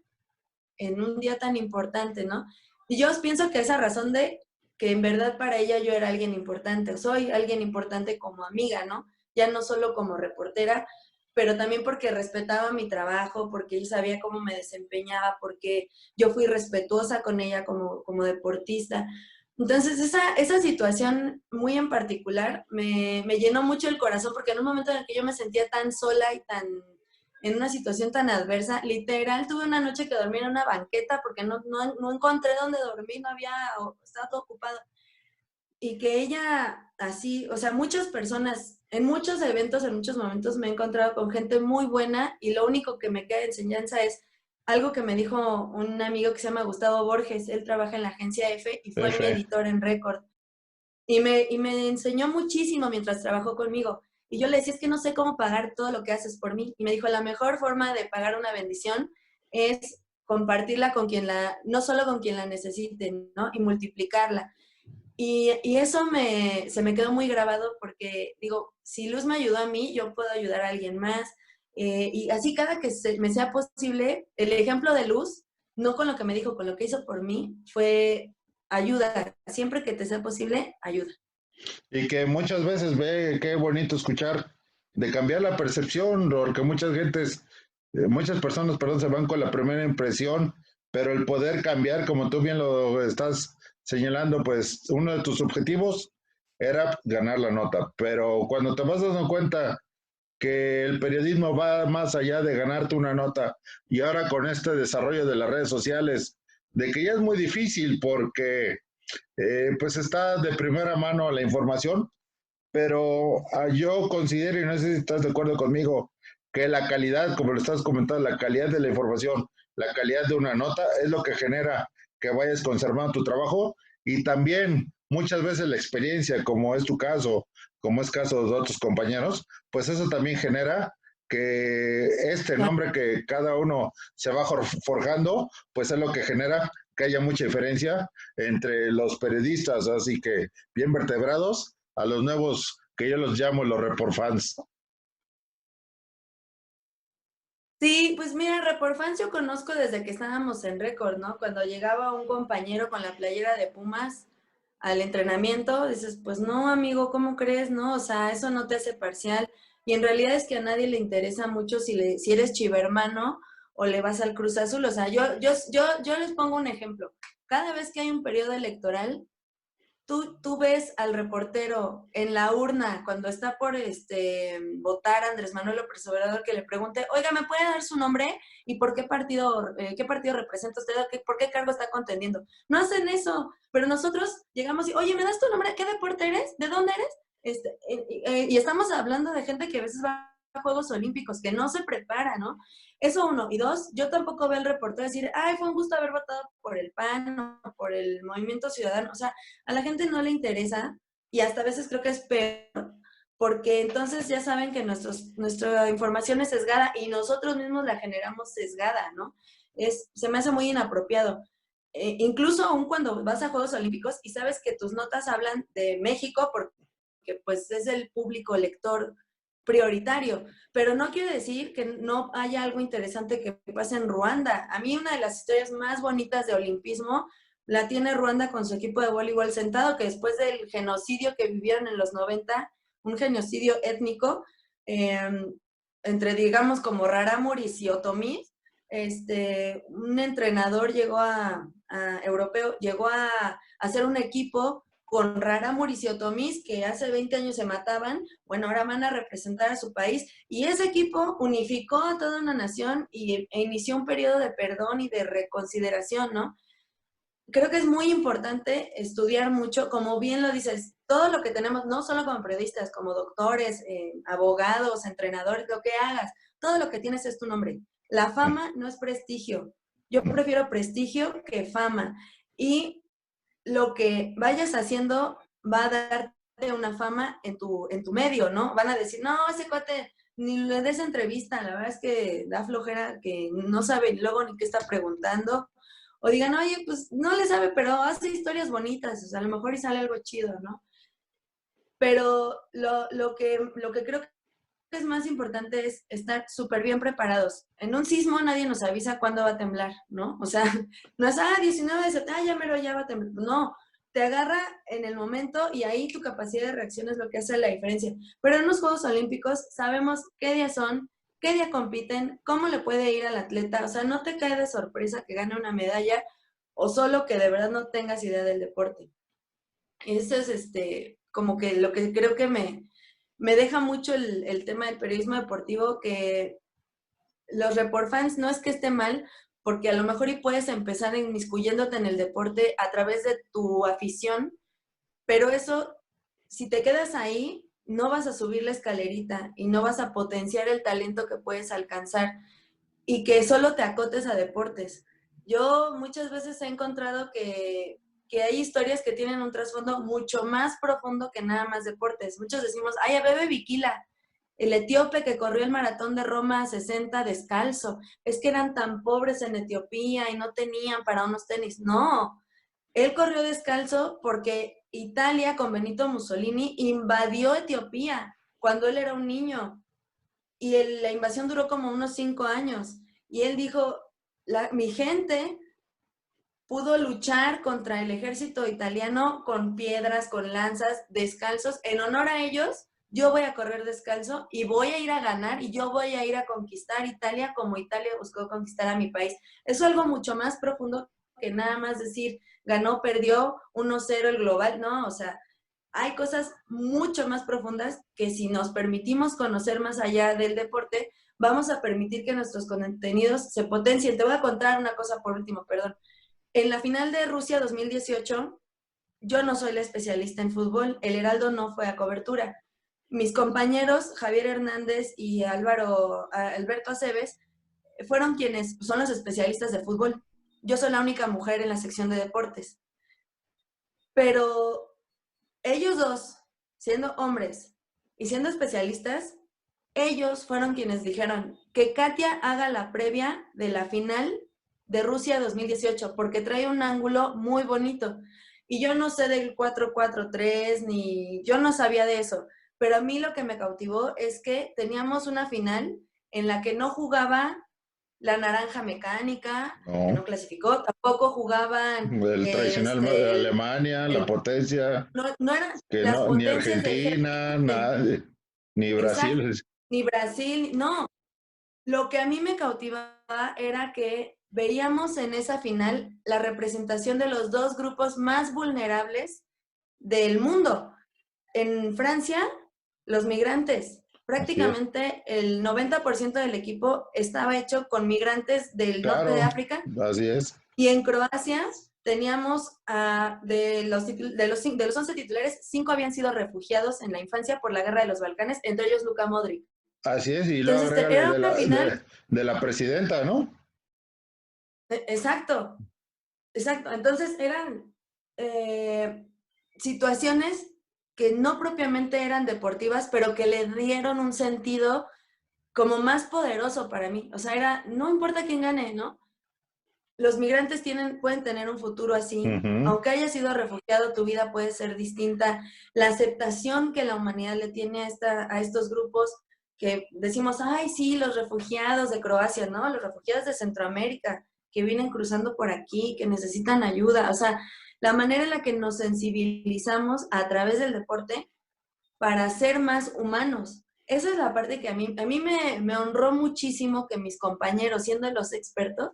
en un día tan importante, ¿no? Y yo pienso que esa razón de que en verdad para ella yo era alguien importante, soy alguien importante como amiga, ¿no? Ya no solo como reportera, pero también porque respetaba mi trabajo, porque ella sabía cómo me desempeñaba, porque yo fui respetuosa con ella como deportista. Entonces, esa situación muy en particular me llenó mucho el corazón, porque en un momento en el que yo me sentía tan sola y en una situación tan adversa, literal tuve una noche que dormí en una banqueta porque no encontré dónde dormir, no había, estaba todo ocupado. y que ella así, o sea, muchas personas, en muchos eventos, en muchos momentos me he encontrado con gente muy buena y lo único que me queda de enseñanza es algo que me dijo un amigo que se llama Gustavo Borges, él trabaja en la agencia F y fue mi F. editor en Record. Y me enseñó muchísimo mientras trabajó conmigo. Y yo le decía, es que no sé cómo pagar todo lo que haces por mí. Y me dijo, la mejor forma de pagar una bendición es compartirla con quien no solo con quien la necesite, ¿no? Y multiplicarla. Y eso se me quedó muy grabado porque digo, si Luz me ayudó a mí, yo puedo ayudar a alguien más. Y así cada que me sea posible, el ejemplo de Luz, no con lo que me dijo, con lo que hizo por mí, fue ayuda. Siempre que te sea posible, ayuda. Y que muchas veces ve, qué bonito escuchar, de cambiar la percepción, porque muchas personas, perdón, se van con la primera impresión, pero el poder cambiar, como tú bien lo estás señalando, pues uno de tus objetivos era ganar la nota, pero cuando te vas dando cuenta que el periodismo va más allá de ganarte una nota y ahora con este desarrollo de las redes sociales, de que ya es muy difícil porque pues está de primera mano la información, pero yo considero, y no sé si estás de acuerdo conmigo, que la calidad, como lo estás comentando, la calidad de la información, la calidad de una nota es lo que genera que vayas conservando tu trabajo y también muchas veces la experiencia, como es tu caso, como es caso de otros compañeros, pues eso también genera que este nombre que cada uno se va forjando, pues es lo que genera que haya mucha diferencia entre los periodistas, así que bien vertebrados, a los nuevos que yo los llamo los report fans. Sí, pues mira, Reforfans yo conozco desde que estábamos en Record, ¿no? Cuando llegaba un compañero con la playera de Pumas al entrenamiento, dices, pues no, amigo, ¿cómo crees? No, o sea, eso no te hace parcial. Y en realidad es que a nadie le interesa mucho si eres chivermano o le vas al Cruz Azul. O sea, yo les pongo un ejemplo. Cada vez que hay un periodo electoral, tú ves al reportero en la urna cuando está por votar Andrés Manuel López Obrador que le pregunte, oiga, ¿me puede dar su nombre? ¿Y por qué partido representa usted? ¿Por qué cargo está contendiendo? No hacen eso, pero nosotros llegamos y, oye, ¿me das tu nombre? ¿Qué deporte eres? ¿De dónde eres? Y estamos hablando de gente que a veces va a Juegos Olímpicos, que no se prepara, ¿no? Eso uno. Y dos, yo tampoco veo al reportero decir, ay, fue un gusto haber votado por el PAN o por el Movimiento Ciudadano. O sea, a la gente no le interesa y hasta a veces creo que es peor porque entonces ya saben que nuestra información es sesgada y nosotros mismos la generamos sesgada, ¿no? Se me hace muy inapropiado. Incluso aún cuando vas a Juegos Olímpicos y sabes que tus notas hablan de México porque pues es el público lector prioritario, pero no quiere decir que no haya algo interesante que pase en Ruanda. A mí una de las historias más bonitas de olimpismo la tiene Ruanda con su equipo de voleibol sentado, que después del genocidio que vivieron en los 90, un genocidio étnico, eh, entre, digamos, como Raramuris y Otomís, un entrenador europeo, llegó a hacer un equipo con Raramuris y Otomís, que hace 20 años se mataban, bueno, ahora van a representar a su país, y ese equipo unificó a toda una nación e inició un periodo de perdón y de reconsideración, ¿no? Creo que es muy importante estudiar mucho, como bien lo dices, todo lo que tenemos, no solo como periodistas, como doctores, abogados, entrenadores, lo que hagas, todo lo que tienes es tu nombre. La fama no es prestigio. Yo prefiero prestigio que fama. Y lo que vayas haciendo va a darte una fama en tu medio, ¿no? Van a decir, no, ese cuate ni le des entrevista, la verdad es que da flojera, que no sabe luego ni qué está preguntando. O digan, oye, pues no le sabe, pero hace historias bonitas, o sea, a lo mejor y sale algo chido, ¿no? Pero lo que creo que es más importante es estar súper bien preparados. En un sismo nadie nos avisa cuándo va a temblar, ¿no? O sea, no es, 19 de septiembre, ya mero, ya va a temblar. No, te agarra en el momento y ahí tu capacidad de reacción es lo que hace la diferencia. Pero en los Juegos Olímpicos sabemos qué días son, qué día compiten, cómo le puede ir al atleta. O sea, no te cae de sorpresa que gane una medalla o solo que de verdad no tengas idea del deporte. Eso es como que lo que creo que me deja mucho el tema del periodismo deportivo, que los report fans no es que esté mal, porque a lo mejor y puedes empezar inmiscuyéndote en el deporte a través de tu afición, Pero eso, si te quedas ahí, no vas a subir la escalerita y no vas a potenciar el talento que puedes alcanzar y que solo te acotes a deportes. Yo muchas veces he encontrado que hay historias que tienen un trasfondo mucho más profundo que nada más deportes. Muchos decimos, ay, a Bebe Bikila, el etíope que corrió el maratón de Roma a 60 descalzo. Es que eran tan pobres en Etiopía y no tenían para unos tenis. No, él corrió descalzo porque Italia con Benito Mussolini invadió Etiopía cuando él era un niño y la invasión duró como unos 5 años. Y él dijo, mi gente pudo luchar contra el ejército italiano con piedras, con lanzas, descalzos. En honor a ellos, yo voy a correr descalzo y voy a ir a ganar y yo voy a ir a conquistar Italia como Italia buscó conquistar a mi país. Eso es algo mucho más profundo que nada más decir, ganó, perdió, 1-0 el global. No, o sea, hay cosas mucho más profundas que si nos permitimos conocer más allá del deporte, vamos a permitir que nuestros contenidos se potencien. Te voy a contar una cosa por último, perdón. En la final de Rusia 2018, yo no soy la especialista en fútbol, el Heraldo no fue a cobertura. Mis compañeros Javier Hernández y Alberto Aceves fueron quienes son los especialistas de fútbol. Yo soy la única mujer en la sección de deportes. Pero ellos dos, siendo hombres y siendo especialistas, ellos fueron quienes dijeron que Katia haga la previa de la final de Rusia 2018, porque trae un ángulo muy bonito. Y yo no sé del 4-4-3, ni yo no sabía de eso, pero a mí lo que me cautivó es que teníamos una final en la que no jugaba la naranja mecánica, que no No, clasificó, tampoco jugaban el tradicional de Alemania, la potencia, no eran que las no, ni potencias del Argentina, G20, nada, ni exacto, Brasil. ni Brasil, no. Lo que a mí me cautivaba era que veíamos en esa final la representación de los dos grupos más vulnerables del mundo. En Francia, los migrantes. Así es. Prácticamente el 90% del equipo estaba hecho con migrantes del norte de Claro, África. así es. Y en Croacia teníamos de los 11 titulares, 5 habían sido refugiados en la infancia por la guerra de los Balcanes, entre ellos Luka Modric. Así es, y luego Entonces, agrégale era una final, de la presidenta, ¿no? exacto, exacto. Entonces, eran situaciones que no propiamente eran deportivas, pero que le dieron un sentido como más poderoso para mí. O sea, no importa quién gane, ¿no? Los migrantes pueden tener un futuro así. Ujú. Aunque hayas sido refugiado, tu vida puede ser distinta. La aceptación que la humanidad le tiene a estos grupos que decimos, ay, sí, los refugiados de Croacia, ¿no? Los refugiados de Centroamérica que vienen cruzando por aquí, que necesitan ayuda. O sea, la manera en la que nos sensibilizamos a través del deporte para ser más humanos. Esa es la parte que a mí me honró muchísimo que mis compañeros, siendo los expertos,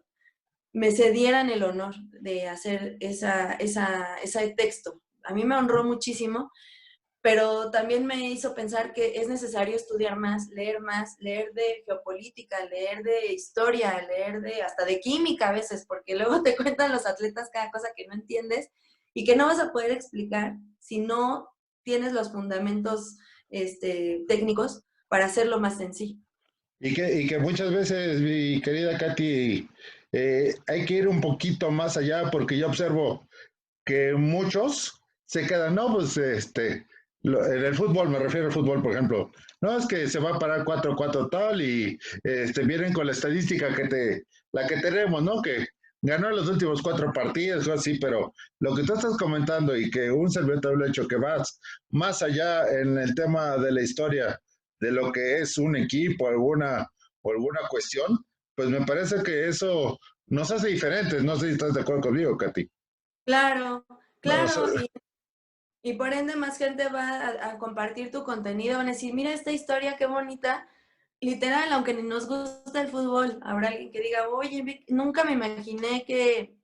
me cedieran el honor de hacer ese texto. A mí me honró muchísimo, pero también me hizo pensar que es necesario estudiar más, leer de geopolítica, leer de historia, leer hasta de química a veces, porque luego te cuentan los atletas cada cosa que no entiendes y que no vas a poder explicar si no tienes los fundamentos técnicos para hacerlo más sencillo. Y que muchas veces, mi querida Katy, hay que ir un poquito más allá porque yo observo que muchos se quedan, no, pues en el fútbol, me refiero al fútbol, por ejemplo, no es que se va a parar 4-4 tal y vienen con la estadística la que tenemos, ¿no? Que ganó los últimos 4 partidos o así, pero lo que tú estás comentando y que un servidor lo ha hecho, que vas más allá en el tema de la historia de lo que es un equipo, o alguna cuestión, pues me parece que eso nos hace diferentes. No sé si estás de acuerdo conmigo, Katy. Claro, No, o sea, claro, y por ende más gente va a compartir tu contenido, van a decir, mira esta historia, qué bonita. Literal, aunque ni nos gusta el fútbol, habrá alguien que diga, oye, nunca me imaginé que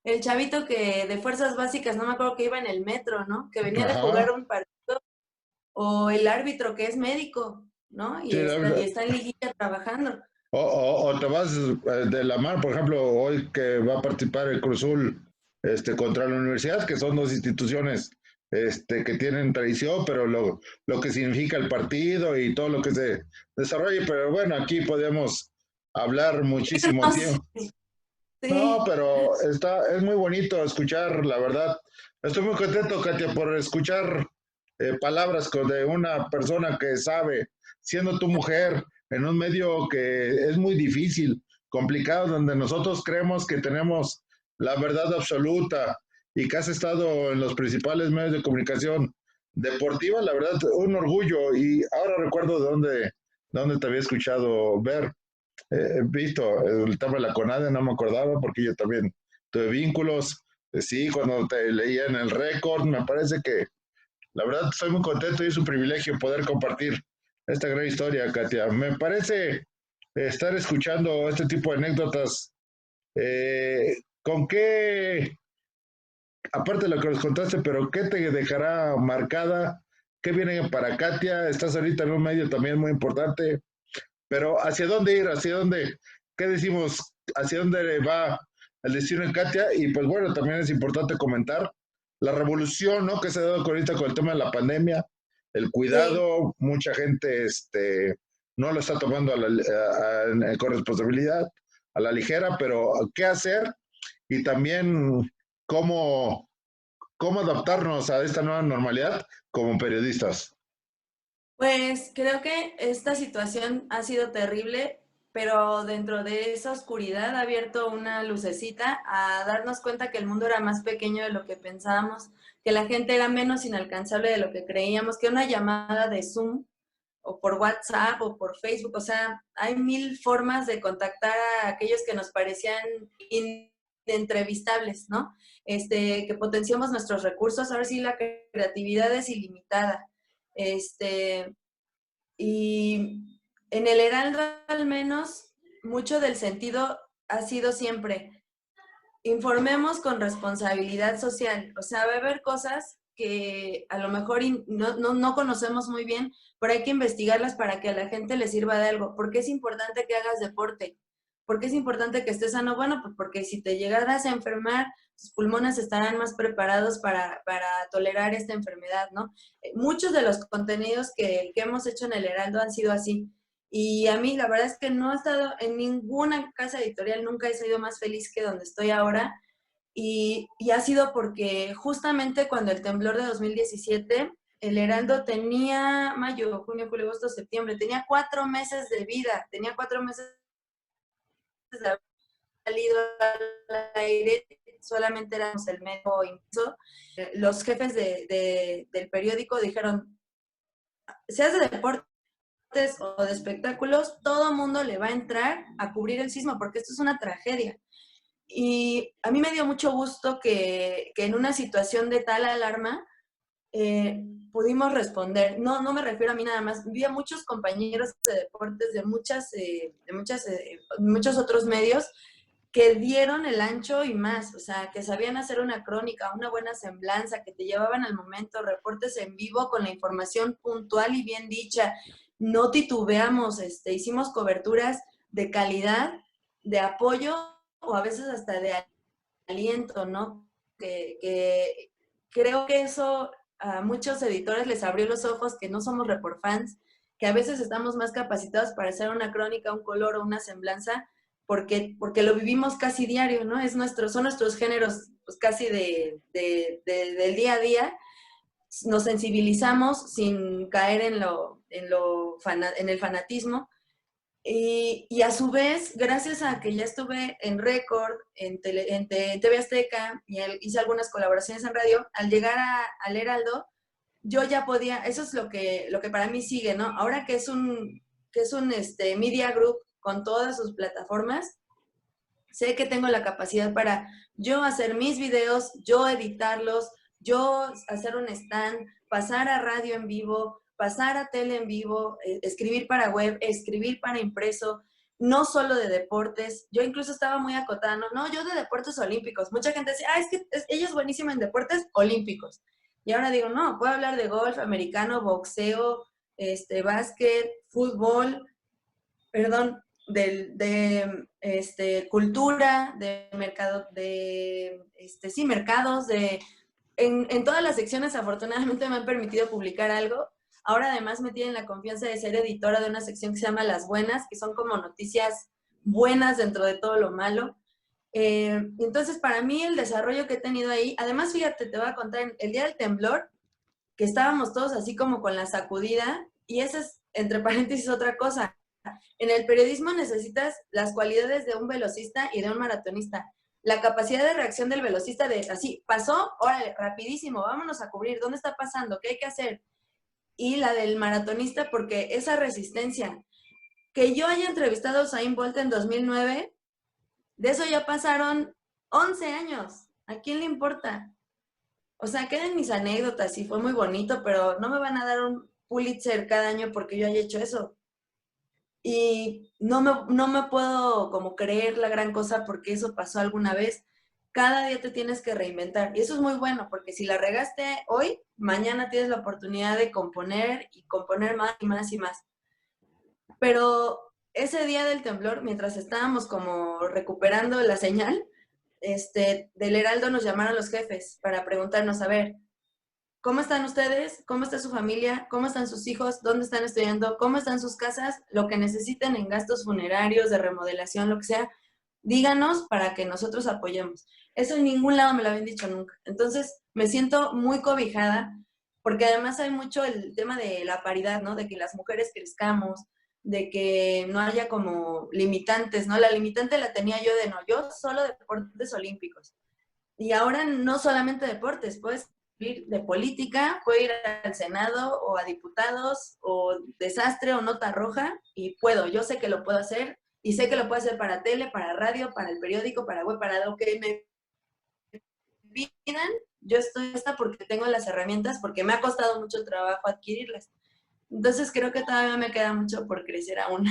el chavito que de fuerzas básicas, no me acuerdo que iba en el metro, ¿no? Que venía de jugar ajá. un partido, o el árbitro que es médico, ¿no? Sí, Y está en liguilla trabajando. o te vas de la mano, por ejemplo, hoy que va a participar el Cruzul contra la universidad, que son dos instituciones que tienen tradición, pero lo que significa el partido y todo lo que se desarrolla. Pero bueno, aquí podemos hablar muchísimo tiempo. No, Sí. pero es muy bonito escuchar, la verdad. Estoy muy contento, Katia, por escuchar palabras de una persona que sabe, siendo tu mujer, en un medio que es muy difícil, complicado, donde nosotros creemos que tenemos la verdad absoluta y que has estado en los principales medios de comunicación deportiva, la verdad, un orgullo. Y ahora recuerdo dónde te había escuchado ver visto el tema de la CONADE, no me acordaba porque yo también tuve vínculos. Sí, cuando te leía en el récord, me parece que la verdad estoy muy contento y es un privilegio poder compartir esta gran historia, Katia. Me parece estar escuchando este tipo de anécdotas. ¿Con qué, aparte de lo que nos contaste, pero qué te dejará marcada? ¿Qué viene para Katia? Estás ahorita en un medio también muy importante. Pero ¿hacia dónde ir? ¿Hacia dónde? ¿Qué decimos? ¿Hacia dónde va el destino en Katia? Y pues bueno, también es importante comentar la revolución, ¿no? Que se ha dado ahorita con el tema de la pandemia, el Sí. cuidado, mucha gente no lo está tomando con responsabilidad, a la ligera, pero ¿qué hacer? Y también cómo, cómo adaptarnos a esta nueva normalidad como periodistas. Pues creo que esta situación ha sido terrible, pero dentro de esa oscuridad ha abierto una lucecita a darnos cuenta que el mundo era más pequeño de lo que pensábamos, que la gente era menos inalcanzable de lo que creíamos, que una llamada de Zoom o por WhatsApp o por Facebook, o sea, hay mil formas de contactar a aquellos que nos parecían inentrevistables, ¿no? Que potenciamos nuestros recursos, ahora sí la creatividad es ilimitada. Este, y en el Heraldo al menos, mucho del sentido ha sido siempre, informemos con responsabilidad social. O sea, va a haber cosas que a lo mejor no conocemos muy bien, pero hay que investigarlas para que a la gente le sirva de algo. ¿Por qué es importante que hagas deporte? ¿Por qué es importante que estés sano? Bueno, pues porque si te llegaras a enfermar, tus pulmones estarán más preparados para tolerar esta enfermedad, ¿no? Muchos de los contenidos que hemos hecho en el Heraldo han sido así. Y a mí la verdad es que no he estado en ninguna casa editorial, nunca he sido más feliz que donde estoy ahora. Y ha sido porque justamente cuando el temblor de 2017, el Heraldo tenía mayo, junio, julio, agosto, septiembre, tenía 4 meses de vida, tenía 4 meses de haber salido al aire, solamente éramos el medio impreso. Los jefes del periódico dijeron, seas de deporte o de espectáculos, todo mundo le va a entrar a cubrir el sismo porque esto es una tragedia. Y a mí me dio mucho gusto que en una situación de tal alarma pudimos responder. No me refiero a mí nada más. Vi a muchos compañeros de deportes muchos otros medios que dieron el ancho y más, o sea, que sabían hacer una crónica, una buena semblanza, que te llevaban al momento, reportes en vivo con la información puntual y bien dicha. No titubeamos, hicimos coberturas de calidad, de apoyo o a veces hasta de aliento, ¿no? Que creo que eso a muchos editores les abrió los ojos, que no somos reportfans, que a veces estamos más capacitados para hacer una crónica, un color o una semblanza, porque lo vivimos casi diario, ¿no? Son nuestros géneros pues, casi del día a día. Nos sensibilizamos sin caer en el fanatismo y a su vez, gracias a que ya estuve en Record, en TV Azteca, y hice algunas colaboraciones en radio, al llegar al Heraldo, yo ya podía, eso es lo que para mí sigue, ¿no? Ahora que es un media group con todas sus plataformas, sé que tengo la capacidad para yo hacer mis videos, yo editarlos, yo hacer un stand, pasar a radio en vivo, pasar a tele en vivo, escribir para web, escribir para impreso, no solo de deportes. Yo incluso estaba muy acotada, no, yo de deportes olímpicos. Mucha gente decía, es que ella es buenísima en deportes olímpicos. Y ahora digo, no, puedo hablar de golf, americano, boxeo, básquet, fútbol, perdón, cultura, de mercado, sí, mercados, en todas las secciones afortunadamente me han permitido publicar algo. Ahora además me tienen la confianza de ser editora de una sección que se llama Las Buenas, que son como noticias buenas dentro de todo lo malo. Entonces, para mí el desarrollo que he tenido ahí, además, fíjate, te voy a contar, el día del temblor, que estábamos todos así como con la sacudida, y esa es, entre paréntesis, otra cosa. En el periodismo necesitas las cualidades de un velocista y de un maratonista. La capacidad de reacción del velocista de así, pasó, órale, rapidísimo, vámonos a cubrir, ¿dónde está pasando? ¿Qué hay que hacer? Y la del maratonista, porque esa resistencia. Que yo haya entrevistado a Usain Bolt en 2009, de eso ya pasaron 11 años. ¿A quién le importa? O sea, quedan mis anécdotas y fue muy bonito, pero no me van a dar un Pulitzer cada año porque yo haya hecho eso. Y no me puedo como creer la gran cosa porque eso pasó alguna vez. Cada día te tienes que reinventar. Y eso es muy bueno porque si la regaste hoy, mañana tienes la oportunidad de componer y componer más y más y más. Pero ese día del temblor, mientras estábamos como recuperando la señal, del Heraldo nos llamaron los jefes para preguntarnos, a ver, ¿cómo están ustedes? ¿Cómo está su familia? ¿Cómo están sus hijos? ¿Dónde están estudiando? ¿Cómo están sus casas? Lo que necesiten en gastos funerarios, de remodelación, lo que sea, díganos para que nosotros apoyemos. Eso en ningún lado me lo habían dicho nunca. Entonces, me siento muy cobijada, porque además hay mucho el tema de la paridad, ¿no? De que las mujeres crezcamos, de que no haya como limitantes, ¿no? La limitante la tenía yo de no, yo solo deportes olímpicos. Y ahora no solamente deportes, puedes ir de política, puedo ir al Senado o a diputados o desastre o nota roja y puedo, yo sé que lo puedo hacer y sé que lo puedo hacer para tele, para radio, para el periódico, para web, para lo que me pidan. Yo estoy esta porque tengo las herramientas, porque me ha costado mucho trabajo adquirirlas. Entonces creo que todavía me queda mucho por crecer aún.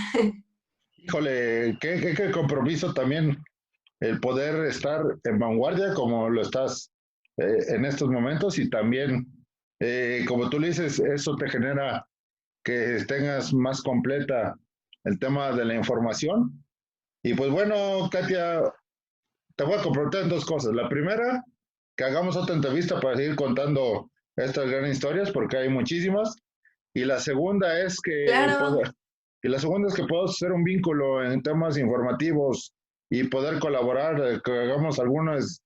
Híjole, qué compromiso también el poder estar en vanguardia como lo estás en estos momentos y también, como tú le dices, eso te genera que tengas más completa el tema de la información. Y pues bueno, Katia, te voy a comprometer en dos cosas. La primera, que hagamos otra entrevista para seguir contando estas grandes historias, porque hay muchísimas. Y la segunda es que Claro, podamos hacer un vínculo en temas informativos y poder colaborar, que hagamos algunas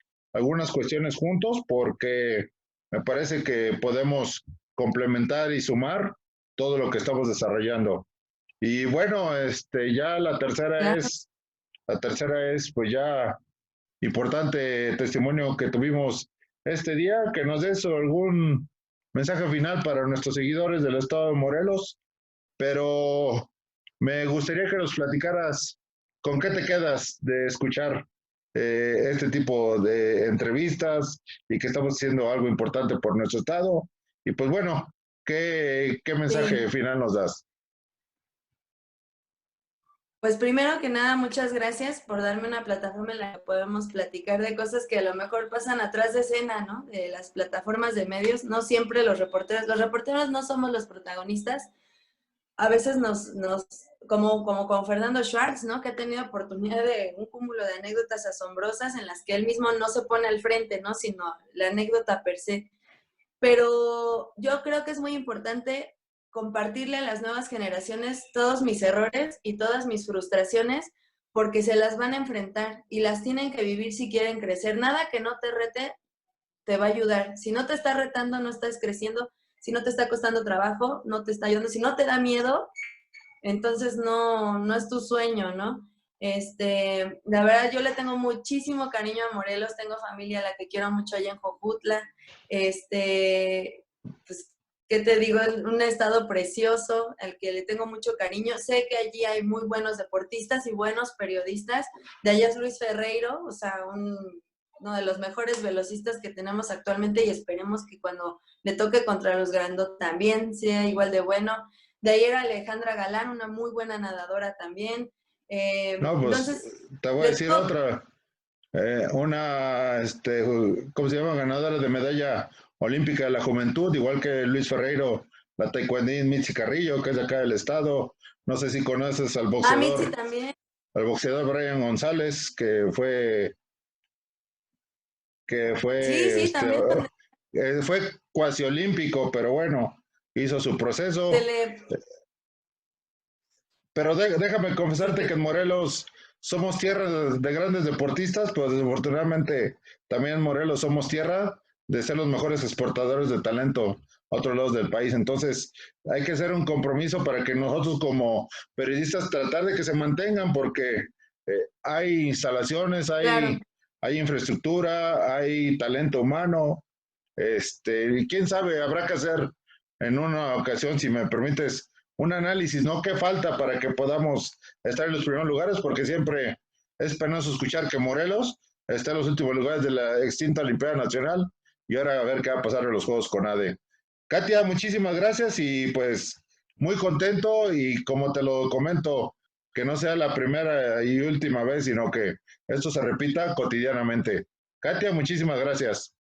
cuestiones juntos, porque me parece que podemos complementar y sumar todo lo que estamos desarrollando. Y bueno, ya claro. la tercera es pues ya importante testimonio que tuvimos este día, que nos des algún mensaje final para nuestros seguidores del estado de Morelos, pero me gustaría que nos platicaras con qué te quedas de escuchar este tipo de entrevistas y que estamos haciendo algo importante por nuestro estado. Y pues bueno, ¿qué mensaje Sí. final nos das? Pues primero que nada, muchas gracias por darme una plataforma en la que podemos platicar de cosas que a lo mejor pasan atrás de escena, ¿no? De las plataformas de medios, no siempre los reporteros no somos los protagonistas. A veces como con Fernando Schwartz, ¿no? Que ha tenido oportunidad de un cúmulo de anécdotas asombrosas en las que él mismo no se pone al frente, ¿no? Sino la anécdota per se. Pero yo creo que es muy importante compartirle a las nuevas generaciones todos mis errores y todas mis frustraciones, porque se las van a enfrentar y las tienen que vivir si quieren crecer. Nada que no te rete te va a ayudar. Si no te está retando, no estás creciendo. Si no te está costando trabajo, no te está ayudando. Si no te da miedo, entonces no es tu sueño, ¿no? La verdad, yo le tengo muchísimo cariño a Morelos, tengo familia a la que quiero mucho allá en Jojutla, pues, ¿qué te digo? Es un estado precioso, al que le tengo mucho cariño. Sé que allí hay muy buenos deportistas y buenos periodistas. De allá es Luis Ferreiro, o sea, uno de los mejores velocistas que tenemos actualmente y esperemos que cuando le toque contra los grandes también sea igual de bueno. De ahí era Alejandra Galán, una muy buena nadadora también. No, pues Entonces, te voy a le decir tengo, otra. ¿Cómo se llama? Ganadora de medalla olímpica de la juventud, igual que Luis Ferreiro, la taekwondín Mitzi Carrillo, que es de acá del estado. No sé si conoces Mitzi también. al boxeador Brian González, que Sí, fue, sí, también. fue cuasi olímpico, pero bueno, hizo su proceso. Se le, Pero déjame confesarte que se- en Morelos somos tierra de grandes deportistas, pues desafortunadamente también en Morelos somos tierra de ser los mejores exportadores de talento a otros lados del país. Entonces hay que hacer un compromiso para que nosotros como periodistas tratar de que se mantengan porque hay instalaciones, claro, hay infraestructura, hay talento humano. Y quién sabe, habrá que hacer en una ocasión, si me permites, un análisis, ¿no? ¿Qué falta para que podamos estar en los primeros lugares? Porque siempre es penoso escuchar que Morelos está en los últimos lugares de la extinta Olimpiada Nacional y ahora a ver qué va a pasar en los Juegos con ADE. Katia, muchísimas gracias y pues muy contento y como te lo comento, que no sea la primera y última vez, sino que esto se repita cotidianamente. Katia, muchísimas gracias.